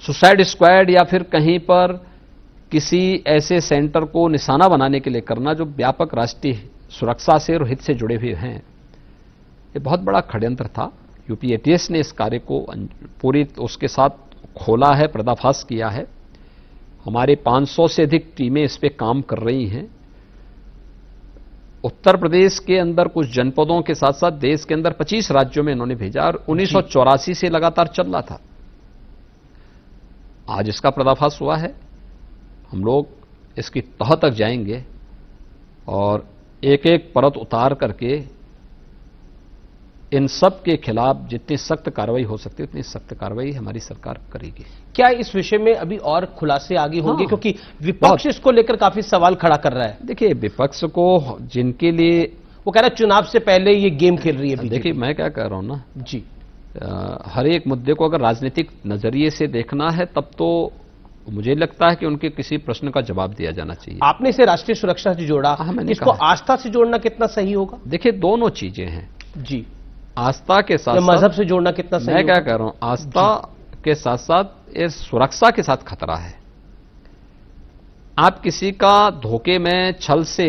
[SPEAKER 2] सुसाइड स्क्वाड या फिर कहीं पर किसी ऐसे सेंटर को निशाना बनाने के लिए करना जो व्यापक राष्ट्रीय सुरक्षा से और हित से जुड़े हुए हैं। ये बहुत बड़ा षड्यंत्र था। यूपी एटीएस ने इस कार्य को पूरी उसके साथ खोला है, पर्दाफाश किया है। हमारे 500 से अधिक टीमें इस पे काम कर रही हैं। उत्तर प्रदेश के अंदर कुछ जनपदों के साथ साथ देश के अंदर 25 राज्यों में इन्होंने भेजा और 1984 से लगातार चल रहा था। आज इसका पर्दाफाश हुआ है। हम लोग इसकी तह तक जाएंगे और एक एक परत उतार करके इन सब के खिलाफ जितनी सख्त कार्रवाई हो सकती है उतनी सख्त कार्रवाई हमारी सरकार करेगी।
[SPEAKER 1] क्या इस विषय में अभी और खुलासे आगे होंगे?
[SPEAKER 2] हाँ,
[SPEAKER 1] क्योंकि विपक्ष इसको लेकर काफी सवाल खड़ा कर रहा है।
[SPEAKER 2] देखिए, विपक्ष को जिनके लिए
[SPEAKER 1] वो कह रहा है चुनाव से पहले ये गेम खेल रही है।
[SPEAKER 2] देखिए, मैं क्या कह रहा हूं ना
[SPEAKER 1] जी,
[SPEAKER 2] हर एक मुद्दे को अगर राजनीतिक नजरिए से देखना है तब तो मुझे लगता है कि उनके किसी प्रश्न का जवाब दिया जाना चाहिए।
[SPEAKER 1] आपने इसे राष्ट्रीय सुरक्षा से जोड़ा, इसको आस्था से जोड़ना कितना सही होगा?
[SPEAKER 2] देखिए, दोनों चीजें हैं
[SPEAKER 1] जी।
[SPEAKER 2] आस्था के साथ
[SPEAKER 1] मजहब से जोड़ना कितना सही?
[SPEAKER 2] मैं क्या कह रहा हूं, आस्था के साथ साथ ये सुरक्षा के साथ खतरा है। आप किसी का धोखे में छल से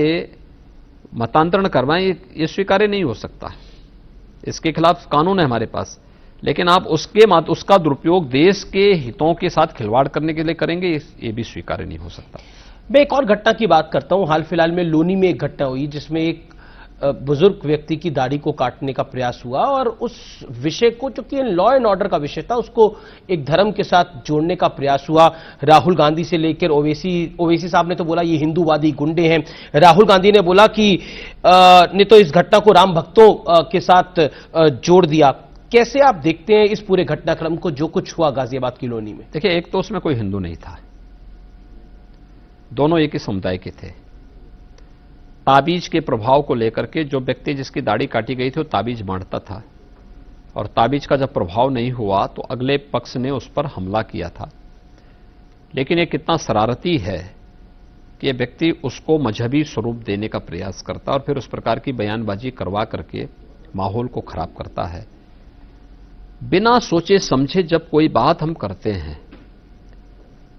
[SPEAKER 2] मतांतरण करवाएं, ये स्वीकार्य नहीं हो सकता। इसके खिलाफ कानून है हमारे पास, लेकिन आप उसका दुरुपयोग देश के हितों के साथ खिलवाड़ करने के लिए करेंगे, ये भी स्वीकार्य नहीं हो सकता।
[SPEAKER 1] मैं एक और घटना की बात करता हूं। हाल फिलहाल में लोनी में एक घटना हुई जिसमें एक बुजुर्ग व्यक्ति की दाढ़ी को काटने का प्रयास हुआ और उस विषय को, चूंकि लॉ एंड ऑर्डर का विषय था, उसको एक धर्म के साथ जोड़ने का प्रयास हुआ। राहुल गांधी से लेकर ओवैसी साहब ने तो बोला ये हिंदूवादी गुंडे हैं। राहुल गांधी ने बोला कि ने तो इस घटना को राम भक्तों के साथ जोड़ दिया। कैसे आप देखते हैं इस पूरे घटनाक्रम को, जो कुछ हुआ गाजियाबाद की लोनी में?
[SPEAKER 2] देखिए, एक तो उसमें कोई हिंदू नहीं था, दोनों एक ही समुदाय के थे। ताबीज के प्रभाव को लेकर के जो व्यक्ति जिसकी दाढ़ी काटी गई थी वो ताबीज बांटता था और ताबीज का जब प्रभाव नहीं हुआ तो अगले पक्ष ने उस पर हमला किया था। लेकिन ये कितना शरारती है कि ये व्यक्ति उसको मजहबी स्वरूप देने का प्रयास करता और फिर उस प्रकार की बयानबाजी करवा करके माहौल को खराब करता है। बिना सोचे समझे जब कोई बात हम करते हैं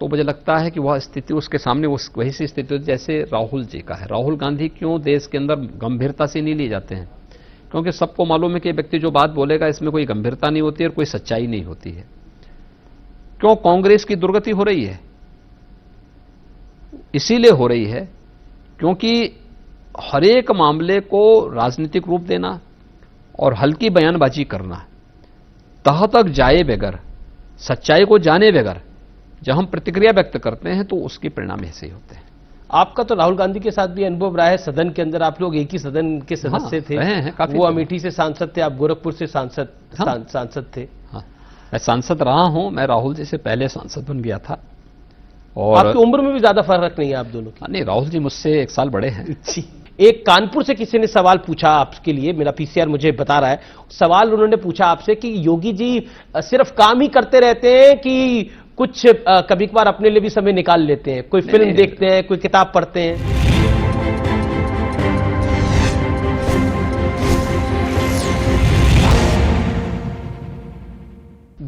[SPEAKER 2] तो मुझे लगता है कि वह स्थिति उसके सामने वही सी स्थिति जैसे राहुल जी का है। राहुल गांधी क्यों देश के अंदर गंभीरता से नहीं लिए जाते हैं? क्योंकि सबको मालूम है कि व्यक्ति जो बात बोलेगा इसमें कोई गंभीरता नहीं होती है और कोई सच्चाई नहीं होती है। क्यों कांग्रेस की दुर्गति हो रही है? इसीलिए हो रही है क्योंकि हर एक मामले को राजनीतिक रूप देना और हल्की बयानबाजी करना, तह तक जाए बगैर, सच्चाई को जाने बगैर जब हम प्रतिक्रिया व्यक्त करते हैं तो उसके परिणाम ऐसे ही होते हैं।
[SPEAKER 1] आपका तो राहुल गांधी के साथ भी अनुभव रहा है। सदन के अंदर आप लोग एक ही सदन के सदस्य थे। वो अमेठी से सांसद थे, आप गोरखपुर से सांसद थे।
[SPEAKER 2] हाँ, मैं सांसद रहा हूं। मैं राहुल जी से पहले सांसद बन गया था। और
[SPEAKER 1] आपकी उम्र में भी ज्यादा फर्क नहीं है आप दोनों की?
[SPEAKER 2] नहीं, राहुल जी मुझसे 1 साल बड़े हैं।
[SPEAKER 1] एक कानपुर से किसी ने सवाल पूछा आपके लिए, मेरा पीसीआर मुझे बता रहा है। सवाल उन्होंने पूछा आपसे कि योगी जी सिर्फ काम ही करते रहते हैं कि कुछ कभी कभार अपने लिए भी समय निकाल लेते हैं? कोई फिल्म देखते हैं, कोई किताब पढ़ते हैं?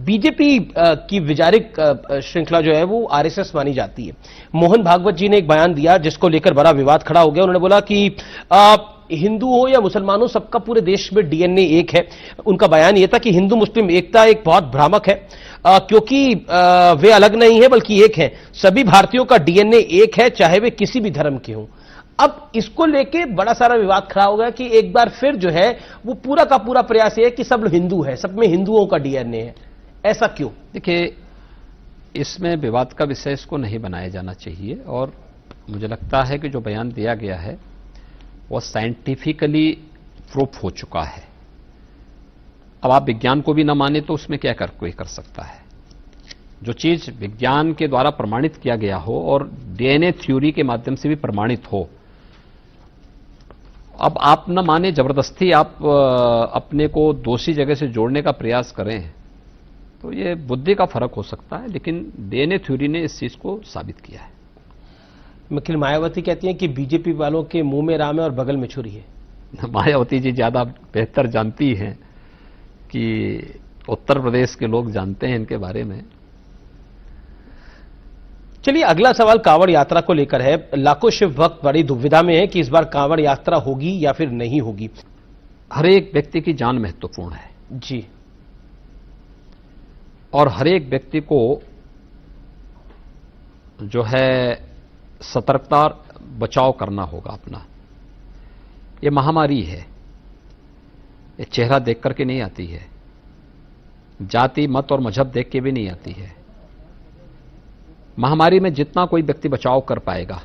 [SPEAKER 1] बीजेपी की वैचारिक श्रृंखला जो है वो आरएसएस मानी जाती है। मोहन भागवत जी ने एक बयान दिया जिसको लेकर बड़ा विवाद खड़ा हो गया। उन्होंने बोला कि हिंदू हो या मुसलमान हो, सबका पूरे देश में डीएनए एक है। उनका बयान यह था कि हिंदू मुस्लिम एकता एक बहुत भ्रामक है क्योंकि वे अलग नहीं है बल्कि एक है। सभी भारतीयों का डीएनए एक है, चाहे वे किसी भी धर्म के हों। अब इसको लेके बड़ा सारा विवाद खड़ा हो गया कि एक बार फिर जो है वो पूरा का पूरा प्रयास है कि सब हिंदू है, सब में हिंदुओं का डीएनए है। ऐसा क्यों? देखिए,
[SPEAKER 2] इसमें विवाद का विषय इसको नहीं बनाया जाना चाहिए और मुझे लगता है कि जो बयान दिया गया है वह साइंटिफिकली प्रूफ हो चुका है। अब आप विज्ञान को भी न माने तो उसमें क्या कोई कर सकता है? जो चीज विज्ञान के द्वारा प्रमाणित किया गया हो और डीएनए थ्योरी के माध्यम से भी प्रमाणित हो अब आप न माने, जबरदस्ती आप अपने को दोषी जगह से जोड़ने का प्रयास करें तो ये बुद्धि का फर्क हो सकता है, लेकिन डीएनए थ्योरी ने इस चीज को साबित किया है।
[SPEAKER 1] लेकिन मायावती कहती हैं कि बीजेपी वालों के मुंह में राम है और बगल में छुरी है।
[SPEAKER 2] मायावती जी ज्यादा बेहतर जानती हैं कि उत्तर प्रदेश के लोग जानते हैं इनके बारे में।
[SPEAKER 1] चलिए, अगला सवाल कांवड़ यात्रा को लेकर है। लाखों शिव भक्त बड़ी दुविधा में है कि इस बार कांवड़ यात्रा होगी या फिर नहीं होगी।
[SPEAKER 2] हर एक व्यक्ति की जान महत्वपूर्ण है
[SPEAKER 1] जी,
[SPEAKER 2] और हर एक व्यक्ति को जो है सतर्कता बचाव करना होगा अपना। ये महामारी है, ये चेहरा देख करके नहीं आती है, जाति मत और मजहब देख के भी नहीं आती है। महामारी में जितना कोई व्यक्ति बचाव कर पाएगा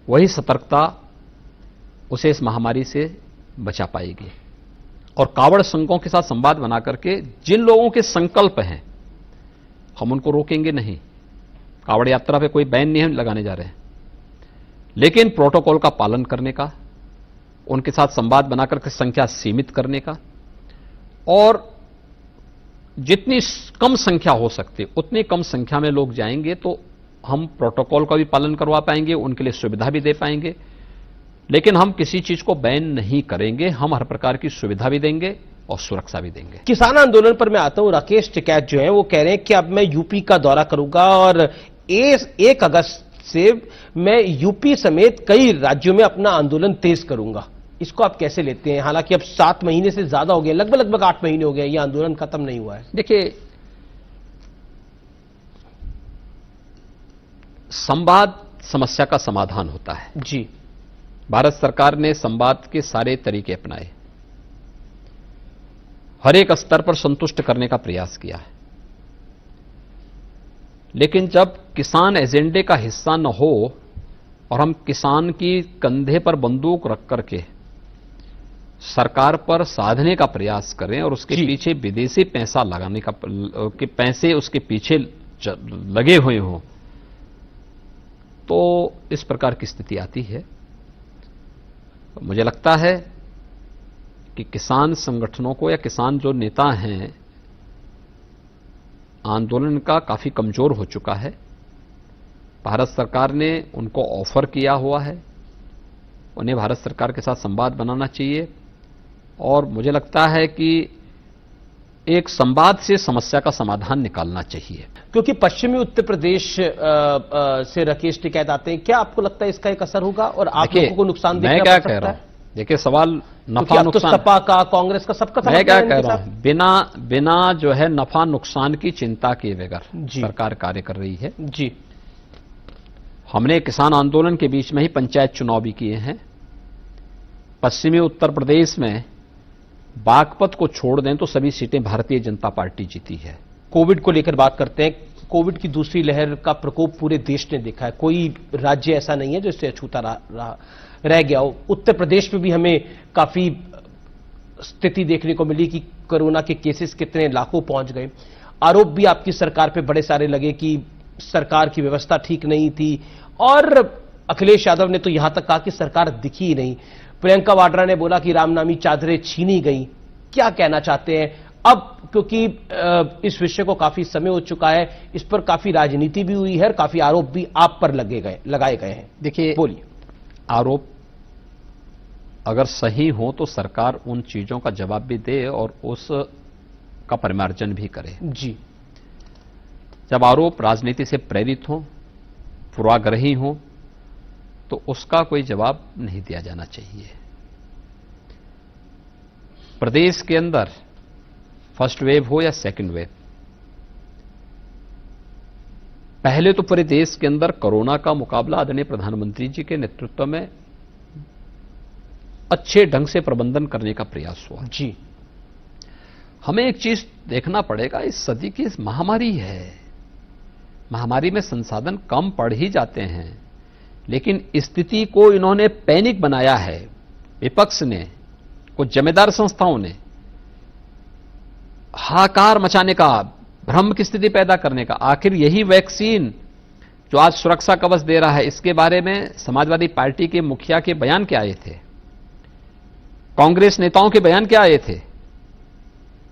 [SPEAKER 2] वही सतर्कता उसे इस महामारी से बचा पाएगी। और कांवड़ संघों के साथ संवाद बना करके जिन लोगों के संकल्प हैं हम उनको रोकेंगे नहीं। कांवड़ यात्रा पे कोई बैन नहीं लगाने जा रहे हैं, लेकिन प्रोटोकॉल का पालन करने का, उनके साथ संवाद बनाकर के संख्या सीमित करने का, और जितनी कम संख्या हो सकती उतनी कम संख्या में लोग जाएंगे तो हम प्रोटोकॉल का भी पालन करवा पाएंगे, उनके लिए सुविधा भी दे पाएंगे। लेकिन हम किसी चीज को बैन नहीं करेंगे, हम हर प्रकार की सुविधा भी देंगे और सुरक्षा भी देंगे।
[SPEAKER 1] किसान आंदोलन पर मैं आता हूं। राकेश टिकैत जो है वो कह रहे हैं कि अब मैं यूपी का दौरा करूंगा और 1 अगस्त से मैं यूपी समेत कई राज्यों में अपना आंदोलन तेज करूंगा। इसको आप कैसे लेते हैं? हालांकि अब 7 महीने से ज्यादा हो गए, लगभग 8 महीने हो गए, ये आंदोलन खत्म नहीं हुआ है।
[SPEAKER 2] देखिए, संवाद समस्या का समाधान होता है
[SPEAKER 1] जी।
[SPEAKER 2] भारत सरकार ने संवाद के सारे तरीके अपनाए, हर एक स्तर पर संतुष्ट करने का प्रयास किया है। लेकिन जब किसान एजेंडे का हिस्सा न हो और हम किसान की कंधे पर बंदूक रख करके सरकार पर साधने का प्रयास करें और उसके पीछे विदेशी पैसा लगाने का के पैसे उसके पीछे लगे हुए हों, तो इस प्रकार की स्थिति आती है। मुझे लगता है कि किसान संगठनों को या किसान जो नेता हैं, आंदोलन का काफी कमजोर हो चुका है। भारत सरकार ने उनको ऑफर किया हुआ है, उन्हें भारत सरकार के साथ संवाद बनाना चाहिए, और मुझे लगता है कि एक संवाद से समस्या का समाधान निकालना चाहिए।
[SPEAKER 1] क्योंकि पश्चिमी उत्तर प्रदेश से राकेश टिकैत आते हैं, क्या आपको लगता है इसका एक असर होगा और आप लोगों को नुकसान देखना पड़ सकता है? मैं क्या कह रहा हूं,
[SPEAKER 2] देखिए सवाल नफा नुकसान,
[SPEAKER 1] तो सपा का, कांग्रेस का, सबका
[SPEAKER 2] मैं क्या कह रहा हूं, बिना जो है नफा नुकसान की चिंता किए बगैर सरकार कार्य कर रही है
[SPEAKER 1] जी।
[SPEAKER 2] हमने किसान आंदोलन के बीच में ही पंचायत चुनाव भी किए हैं। पश्चिमी उत्तर प्रदेश में बागपत को छोड़ दें तो सभी सीटें भारतीय जनता पार्टी जीती है।
[SPEAKER 1] कोविड को लेकर बात करते हैं। कोविड की दूसरी लहर का प्रकोप पूरे देश ने देखा है, कोई राज्य ऐसा नहीं है जो इससे अछूता रह गया हो। उत्तर प्रदेश में भी हमें काफी स्थिति देखने को मिली कि कोरोना के केसेस कितने लाखों पहुंच गए। आरोप भी आपकी सरकार पे बड़े सारे लगे कि सरकार की व्यवस्था ठीक नहीं थी, और अखिलेश यादव ने तो यहां तक कहा कि सरकार दिखी ही नहीं। प्रियंका वाड्रा ने बोला कि रामनामी चादरें छीनी गई। क्या कहना चाहते हैं अब, क्योंकि इस विषय को काफी समय हो चुका है, इस पर काफी राजनीति भी हुई है, काफी आरोप भी आप पर लगाए गए हैं।
[SPEAKER 2] देखिए,
[SPEAKER 1] बोलिए।
[SPEAKER 2] आरोप अगर सही हो तो सरकार उन चीजों का जवाब भी दे और उस का परिमार्जन भी करे
[SPEAKER 1] जी।
[SPEAKER 2] जब आरोप राजनीति से प्रेरित हो, पूर्वाग्रही हो, तो उसका कोई जवाब नहीं दिया जाना चाहिए। प्रदेश के अंदर फर्स्ट वेव हो या सेकंड वेव, पहले तो पूरे देश के अंदर कोरोना का मुकाबला आदरणीय प्रधानमंत्री जी के नेतृत्व में अच्छे ढंग से प्रबंधन करने का प्रयास हुआ
[SPEAKER 1] जी।
[SPEAKER 2] हमें एक चीज देखना पड़ेगा, इस सदी की महामारी है, महामारी में संसाधन कम पड़ ही जाते हैं, लेकिन स्थिति को इन्होंने पैनिक बनाया है। विपक्ष ने, कुछ जिम्मेदार संस्थाओं ने हाहाकार मचाने का, भ्रम की स्थिति पैदा करने का। आखिर यही वैक्सीन जो आज सुरक्षा कवच दे रहा है, इसके बारे में समाजवादी पार्टी के मुखिया के बयान क्या आए थे, कांग्रेस नेताओं के बयान क्या आए थे,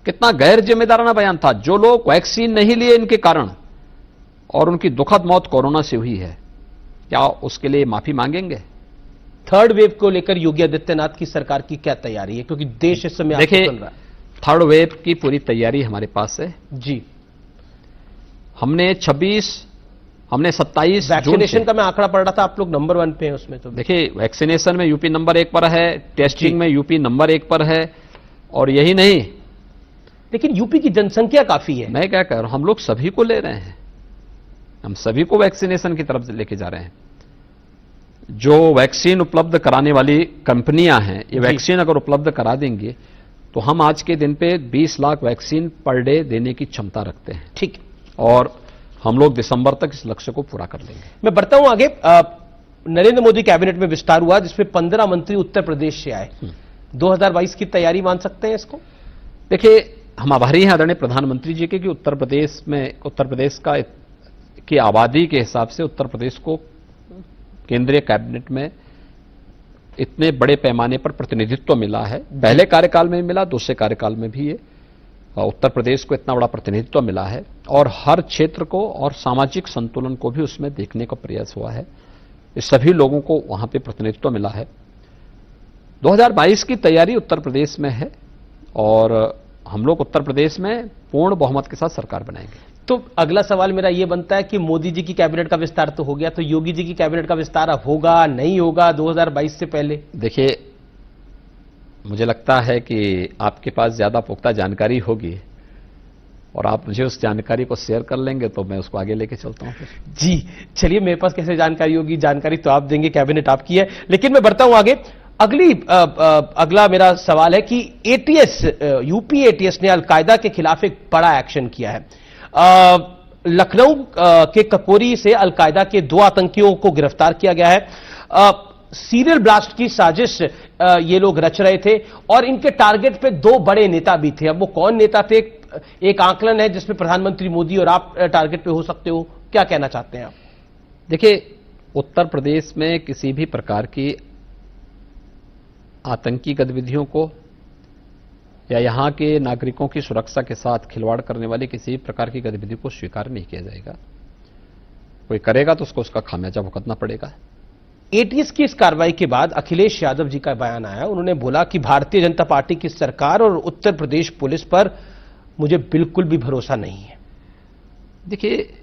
[SPEAKER 2] कितना गैर जिम्मेदाराना बयान था। जो लोग वैक्सीन नहीं लिए इनके कारण और उनकी दुखद मौत कोरोना से हुई है, क्या उसके लिए माफी मांगेंगे?
[SPEAKER 1] थर्ड वेव को लेकर योगी आदित्यनाथ की सरकार की क्या तैयारी है, क्योंकि देश इस समय
[SPEAKER 2] देखिए,
[SPEAKER 1] चल रहा है।
[SPEAKER 2] थर्ड वेव की पूरी तैयारी हमारे पास है
[SPEAKER 1] जी।
[SPEAKER 2] हमने 27
[SPEAKER 1] वैक्सीनेशन का मैं आंकड़ा पढ़ रहा था, आप लोग नंबर 1 पे हैं उसमें। तो
[SPEAKER 2] देखिए, वैक्सीनेशन में यूपी नंबर 1 पर है, टेस्टिंग में यूपी नंबर 1 पर है, और यही नहीं,
[SPEAKER 1] लेकिन यूपी की जनसंख्या काफी है।
[SPEAKER 2] मैं क्या कह रहा हूं, हम लोग सभी को ले रहे हैं, हम सभी को वैक्सीनेशन की तरफ लेके जा रहे हैं। जो वैक्सीन उपलब्ध कराने वाली कंपनियां हैं, ये वैक्सीन अगर उपलब्ध करा देंगे तो हम आज के दिन पे 20 लाख वैक्सीन पर डे देने की क्षमता रखते हैं।
[SPEAKER 1] ठीक,
[SPEAKER 2] और हम लोग दिसंबर तक इस लक्ष्य को पूरा कर लेंगे।
[SPEAKER 1] मैं बढ़ता हूं आगे। नरेंद्र मोदी कैबिनेट में विस्तार हुआ, जिसमें 15 मंत्री उत्तर प्रदेश से आए। 2022 की तैयारी मान सकते हैं इसको?
[SPEAKER 2] देखिए, हम आभारी हैं आदरणीय प्रधानमंत्री जी के कि उत्तर प्रदेश की आबादी के हिसाब से उत्तर प्रदेश को केंद्रीय कैबिनेट में इतने बड़े पैमाने पर प्रतिनिधित्व मिला है। पहले कार्यकाल में मिला, दूसरे कार्यकाल में भी ये उत्तर प्रदेश को इतना बड़ा प्रतिनिधित्व मिला है, और हर क्षेत्र को और सामाजिक संतुलन को भी उसमें देखने का प्रयास हुआ है। इस सभी लोगों को वहां पे प्रतिनिधित्व मिला है। 2022 की तैयारी उत्तर प्रदेश में है, और हम लोग उत्तर प्रदेश में पूर्ण बहुमत के साथ सरकार बनाएंगे।
[SPEAKER 1] तो अगला सवाल मेरा यह बनता है कि मोदी जी की कैबिनेट का विस्तार तो हो गया, तो योगी जी की कैबिनेट का विस्तार अब होगा, नहीं होगा 2022 से पहले?
[SPEAKER 2] देखिए, मुझे लगता है कि आपके पास ज्यादा पुख्ता जानकारी होगी, और आप मुझे उस जानकारी को शेयर कर लेंगे तो मैं उसको आगे लेके चलता हूं फिर।
[SPEAKER 1] जी चलिए, मेरे पास कैसे जानकारी होगी? जानकारी तो आप देंगे, कैबिनेट आपकी है। लेकिन मैं बढ़ता हूं आगे। अगला मेरा सवाल है कि एटीएस, यूपी एटीएस ने अलकायदा के खिलाफ एक बड़ा एक्शन किया है। लखनऊ के ककोरी से अलकायदा के 2 आतंकियों को गिरफ्तार किया गया है। सीरियल ब्लास्ट की साजिश ये लोग रच रहे थे, और इनके टारगेट पे 2 बड़े नेता भी थे। अब वो कौन नेता थे, एक आंकलन है जिसमें प्रधानमंत्री मोदी और आप टारगेट पे हो सकते हो। क्या कहना चाहते हैं आप?
[SPEAKER 2] देखिए, उत्तर प्रदेश में किसी भी प्रकार की आतंकी गतिविधियों को या यहां के नागरिकों की सुरक्षा के साथ खिलवाड़ करने वाली किसी भी प्रकार की गतिविधि को स्वीकार नहीं किया जाएगा। कोई करेगा तो उसको उसका खामियाजा भुगतना पड़ेगा।
[SPEAKER 1] एटीएस की इस कार्रवाई के बाद अखिलेश यादव जी का बयान आया। उन्होंने बोला कि भारतीय जनता पार्टी की सरकार और उत्तर प्रदेश पुलिस पर मुझे बिल्कुल भी भरोसा नहीं है।
[SPEAKER 2] देखिए,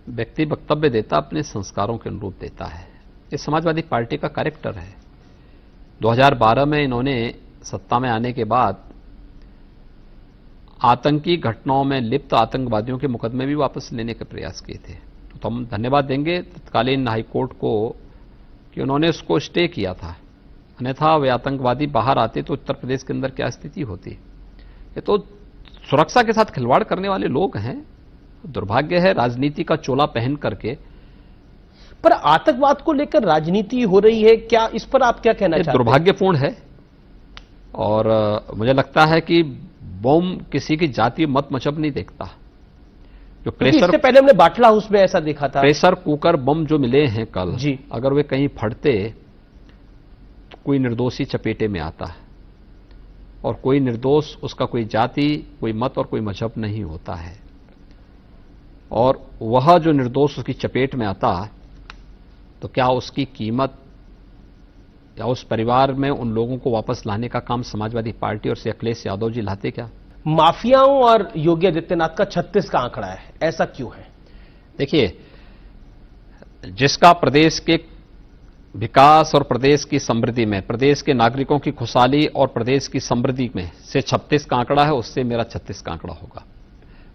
[SPEAKER 2] व्यक्ति वक्तव्य देता अपने संस्कारों के अनुरूप देता है। ये समाजवादी पार्टी का कैरेक्टर है। 2012 में इन्होंने सत्ता में आने के बाद आतंकी घटनाओं में लिप्त आतंकवादियों के मुकदमे भी वापस लेने के प्रयास किए थे। तो हम धन्यवाद देंगे तत्कालीन हाईकोर्ट को कि उन्होंने उसको स्टे किया था, अन्यथा वे आतंकवादी बाहर आते तो उत्तर प्रदेश के अंदर क्या स्थिति होती। ये तो सुरक्षा के साथ खिलवाड़ करने वाले लोग हैं। दुर्भाग्य है, राजनीति का चोला पहन करके।
[SPEAKER 1] पर आतंकवाद को लेकर राजनीति हो रही है, क्या इस पर आप क्या कहना चाहते हैं?
[SPEAKER 2] दुर्भाग्यपूर्ण है, और मुझे लगता है कि बम किसी की जाति मत मजहब नहीं देखता। जो प्रेशर,
[SPEAKER 1] इससे पहले हमने बाटला हाउस में ऐसा देखा था।
[SPEAKER 2] प्रेशर कुकर बम जो मिले हैं कल
[SPEAKER 1] जी,
[SPEAKER 2] अगर वे कहीं फटते तो कोई निर्दोषी चपेटे में आता है, और कोई निर्दोष, उसका कोई जाति, कोई मत और कोई मजहब नहीं होता है। और वह जो निर्दोष उसकी चपेट में आता तो क्या उसकी कीमत या उस परिवार में उन लोगों को वापस लाने का काम समाजवादी पार्टी और श्री अखिलेश यादव जी लाते क्या?
[SPEAKER 1] माफियाओं और योगी आदित्यनाथ का 36 का आंकड़ा है, ऐसा क्यों है?
[SPEAKER 2] देखिए, जिसका प्रदेश के विकास और प्रदेश की समृद्धि में, प्रदेश के नागरिकों की खुशहाली और प्रदेश की समृद्धि में से 36 का आंकड़ा है, उससे मेरा 36 का आंकड़ा होगा।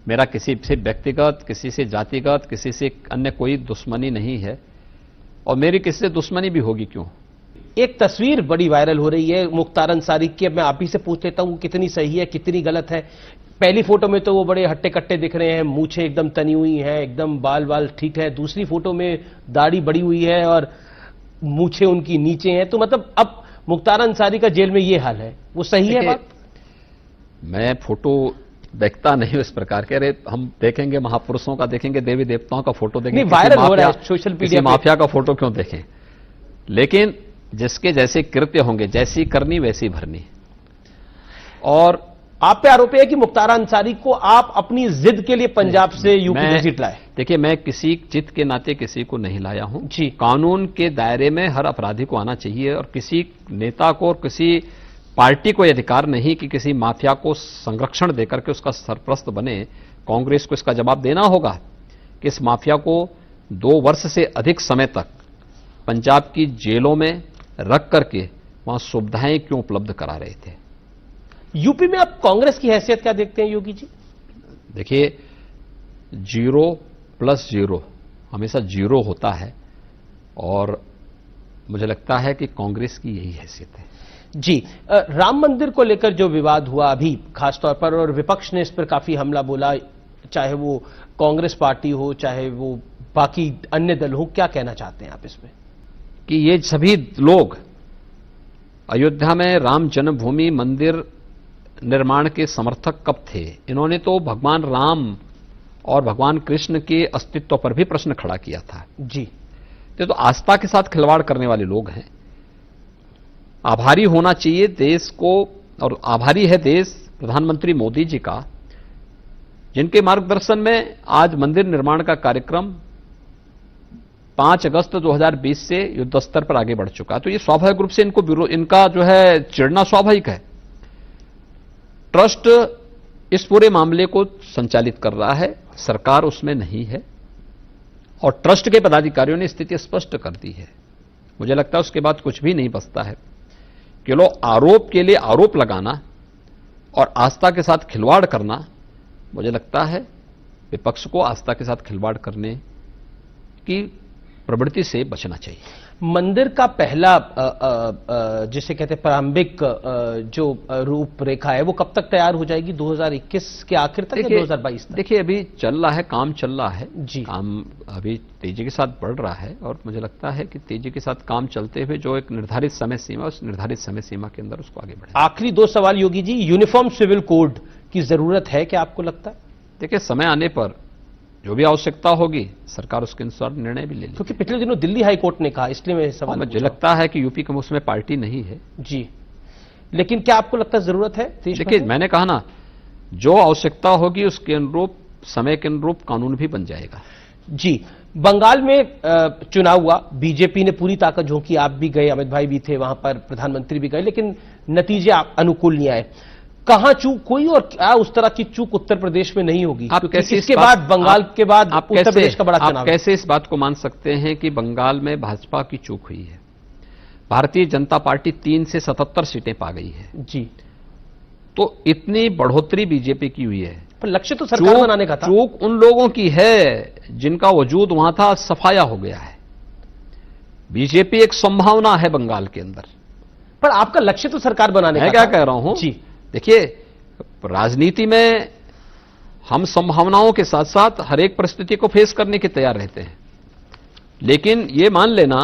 [SPEAKER 2] मेरा किसी से व्यक्तिगत, किसी से जातिगत, किसी से अन्य कोई दुश्मनी नहीं है, और मेरी किसी से दुश्मनी भी होगी क्यों?
[SPEAKER 1] एक तस्वीर बड़ी वायरल हो रही है मुख्तार अंसारी की। मैं आप ही से पूछ लेता हूं कितनी सही है, कितनी गलत है। पहली फोटो में तो वो बड़े हट्टे कट्टे दिख रहे हैं, मूछें एकदम तनी हुई हैं, एकदम बाल बाल ठीक है। दूसरी फोटो में दाढ़ी बड़ी हुई है और मूछें उनकी नीचे हैं। तो मतलब अब मुख्तार अंसारी का जेल में ये हाल है, वो सही है बात?
[SPEAKER 2] मैं फोटो देखता नहीं इस प्रकार के। अरे हम देखेंगे महापुरुषों का, देखेंगे देवी देवताओं का फोटो, देखेंगे
[SPEAKER 1] नहीं, वायरल हो रहा है सोशल मीडिया पे।
[SPEAKER 2] माफिया का फोटो क्यों देखें? लेकिन जिसके जैसे कृत्य होंगे, जैसी करनी वैसी भरनी। और
[SPEAKER 1] आप पे आरोप है कि मुख्तार अंसारी को आप अपनी जिद के लिए पंजाब से यूपी घसीट लाए।
[SPEAKER 2] देखिए, मैं किसी जिद के नाते किसी को नहीं लाया हूं
[SPEAKER 1] जी।
[SPEAKER 2] कानून के दायरे में हर अपराधी को आना चाहिए, और किसी नेता को और किसी पार्टी को यह अधिकार नहीं कि किसी माफिया को संरक्षण देकर के उसका सरपरस्त बने। कांग्रेस को इसका जवाब देना होगा कि इस माफिया को 2 वर्ष से अधिक समय तक पंजाब की जेलों में रख करके वहां सुविधाएं क्यों उपलब्ध करा रहे थे।
[SPEAKER 1] यूपी में आप कांग्रेस की हैसियत क्या देखते हैं योगी जी?
[SPEAKER 2] देखिए, 0 + 0 हमेशा 0 होता है, और मुझे लगता है कि कांग्रेस की यही हैसियत है।
[SPEAKER 1] जी, राम मंदिर को लेकर जो विवाद हुआ अभी खासतौर पर, और विपक्ष ने इस पर काफी हमला बोला, चाहे वो कांग्रेस पार्टी हो चाहे वो बाकी अन्य दल हो, क्या कहना चाहते हैं आप इसमें?
[SPEAKER 2] कि ये सभी लोग अयोध्या में राम जन्मभूमि मंदिर निर्माण के समर्थक कब थे? इन्होंने तो भगवान राम और भगवान कृष्ण के अस्तित्व पर भी प्रश्न खड़ा किया था।
[SPEAKER 1] जी,
[SPEAKER 2] ये तो आस्था के साथ खिलवाड़ करने वाले लोग हैं। आभारी होना चाहिए देश को, और आभारी है देश प्रधानमंत्री मोदी जी का, जिनके मार्गदर्शन में आज मंदिर निर्माण का कार्यक्रम 5 अगस्त 2020 से युद्ध स्तर पर आगे बढ़ चुका। तो ये स्वाभाविक रूप से इनका जो है चिढ़ना स्वाभाविक है। ट्रस्ट इस पूरे मामले को संचालित कर रहा है, सरकार उसमें नहीं है, और ट्रस्ट के पदाधिकारियों ने स्थिति स्पष्ट कर दी है। मुझे लगता है उसके बाद कुछ भी नहीं बचता है। केवल आरोप के लिए आरोप लगाना और आस्था के साथ खिलवाड़ करना, मुझे लगता है विपक्ष को आस्था के साथ खिलवाड़ करने की प्रवृत्ति से बचना चाहिए।
[SPEAKER 1] मंदिर का पहला जिसे कहते हैं प्रारंभिक जो रूपरेखा है वो कब तक तैयार हो जाएगी? 2021 के आखिर तक या 2022 तक?
[SPEAKER 2] देखिए, अभी चल रहा है, काम चल रहा है
[SPEAKER 1] जी।
[SPEAKER 2] काम अभी तेजी के साथ बढ़ रहा है, और मुझे लगता है कि तेजी के साथ काम चलते हुए जो एक निर्धारित समय सीमा, उस निर्धारित समय सीमा के अंदर उसको आगे बढ़े।
[SPEAKER 1] आखिरी 2 सवाल Yogi ji, uniform civil code की जरूरत है क्या आपको लगता है?
[SPEAKER 2] देखिए, समय आने पर जो भी आवश्यकता होगी सरकार उसके अनुसार निर्णय भी ले लेगी।
[SPEAKER 1] क्योंकि पिछले दिनों दिल्ली हाई कोर्ट ने कहा, इसलिए मैं सवाल
[SPEAKER 2] मुझे लगता है कि यूपी के उसमें पार्टी नहीं है।
[SPEAKER 1] जी, लेकिन क्या आपको लगता है जरूरत है?
[SPEAKER 2] देखिए, मैंने कहा ना, जो आवश्यकता होगी उसके अनुरूप, समय के अनुरूप कानून भी बन जाएगा।
[SPEAKER 1] जी, बंगाल में चुनाव हुआ, बीजेपी ने पूरी ताकत झोंकी, आप भी गए, अमित भाई भी थे वहां पर, प्रधानमंत्री भी गए, लेकिन नतीजे अनुकूल नहीं आए। कहां चूक हुई और क्या उस तरह की चूक उत्तर प्रदेश में नहीं होगी? क्योंकि इसके बाद बंगाल के बाद उत्तर प्रदेश का बड़ा चुनाव।
[SPEAKER 2] आप कैसे इस बात को मान सकते हैं कि बंगाल में भाजपा की चूक हुई है? भारतीय जनता पार्टी 3 से 77 सीटें पा गई है।
[SPEAKER 1] जी,
[SPEAKER 2] तो इतनी बढ़ोतरी बीजेपी की हुई है।
[SPEAKER 1] पर लक्ष्य तो सरकार बनाने का था।
[SPEAKER 2] चूक उन लोगों की है जिनका वजूद वहां था, सफाया हो गया है। बीजेपी एक संभावना है बंगाल के अंदर,
[SPEAKER 1] पर आपका लक्ष्य तो सरकार बनाने का था।
[SPEAKER 2] मैं क्या कह रहा हूं?
[SPEAKER 1] जी,
[SPEAKER 2] देखिए, राजनीति में हम संभावनाओं के साथ साथ हर एक परिस्थिति को फेस करने के तैयार रहते हैं, लेकिन यह मान लेना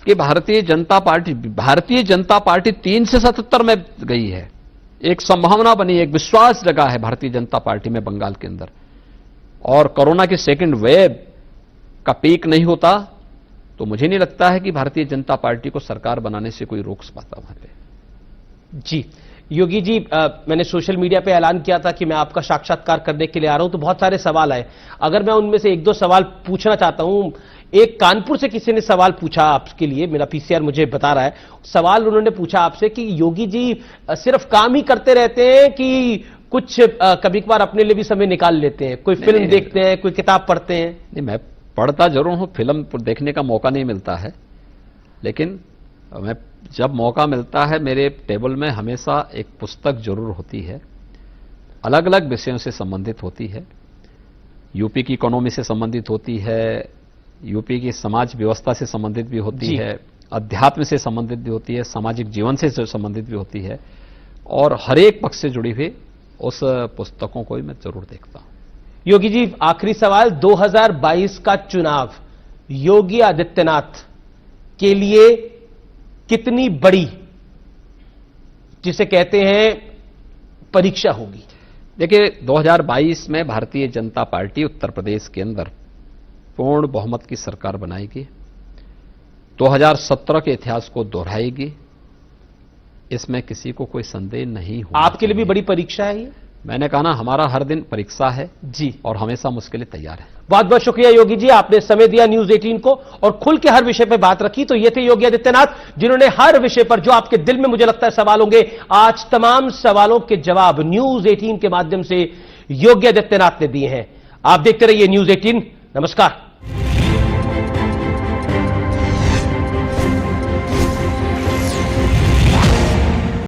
[SPEAKER 2] कि भारतीय जनता पार्टी 3 से 77 में गई है, एक संभावना बनी, एक विश्वास जगा है भारतीय जनता पार्टी में बंगाल के अंदर। और कोरोना की सेकंड वेव का पीक नहीं होता तो मुझे नहीं लगता है कि भारतीय जनता पार्टी को सरकार बनाने से कोई रोक पाता वहां पे।
[SPEAKER 1] जी, योगी जी, मैंने सोशल मीडिया पे ऐलान किया था कि मैं आपका साक्षात्कार करने के लिए आ रहा हूं, तो बहुत सारे सवाल आए। अगर मैं उनमें से 1-2 सवाल पूछना चाहता हूं। एक कानपुर से किसी ने सवाल पूछा आपके लिए, मेरा पीसीआर मुझे बता रहा है। सवाल उन्होंने पूछा आपसे कि योगी जी सिर्फ काम ही करते रहते हैं कि कुछ कभी कभार अपने लिए भी समय निकाल लेते हैं? कोई फिल्म देखते हैं, कोई किताब पढ़ते हैं?
[SPEAKER 2] नहीं, मैं पढ़ता जरूर हूं, फिल्म देखने का मौका नहीं मिलता है, लेकिन मैं जब मौका मिलता है मेरे टेबल में हमेशा एक पुस्तक जरूर होती है, अलग अलग विषयों से संबंधित होती है। यूपी की इकोनॉमी से संबंधित होती है, यूपी की समाज व्यवस्था से संबंधित भी होती है, अध्यात्म से संबंधित भी होती है, सामाजिक जीवन से संबंधित भी होती है, और हर एक पक्ष से जुड़ी हुई उस पुस्तकों को भी मैं जरूर देखता हूं।
[SPEAKER 1] योगी जी, आखिरी सवाल, 2022 का चुनाव योगी आदित्यनाथ के लिए कितनी बड़ी, जिसे कहते हैं, परीक्षा होगी?
[SPEAKER 2] देखिए 2022 में भारतीय जनता पार्टी उत्तर प्रदेश के अंदर पूर्ण बहुमत की सरकार बनाएगी, 2017 के इतिहास को दोहराएगी, इसमें किसी को कोई संदेह नहीं हो।
[SPEAKER 1] आपके लिए भी बड़ी परीक्षा है ये?
[SPEAKER 2] मैंने कहा ना, हमारा हर दिन परीक्षा है
[SPEAKER 1] जी,
[SPEAKER 2] और हमेशा हम उसके लिए तैयार हैं।
[SPEAKER 1] बहुत बहुत शुक्रिया योगी जी, आपने समय दिया न्यूज 18 को और खुल के हर विषय पर बात रखी। तो ये थे योगी आदित्यनाथ, जिन्होंने हर विषय पर जो आपके दिल में मुझे लगता है सवाल होंगे, आज तमाम सवालों के जवाब न्यूज 18 के माध्यम से योगी आदित्यनाथ ने दिए हैं। आप देखते रहिए न्यूज 18। नमस्कार।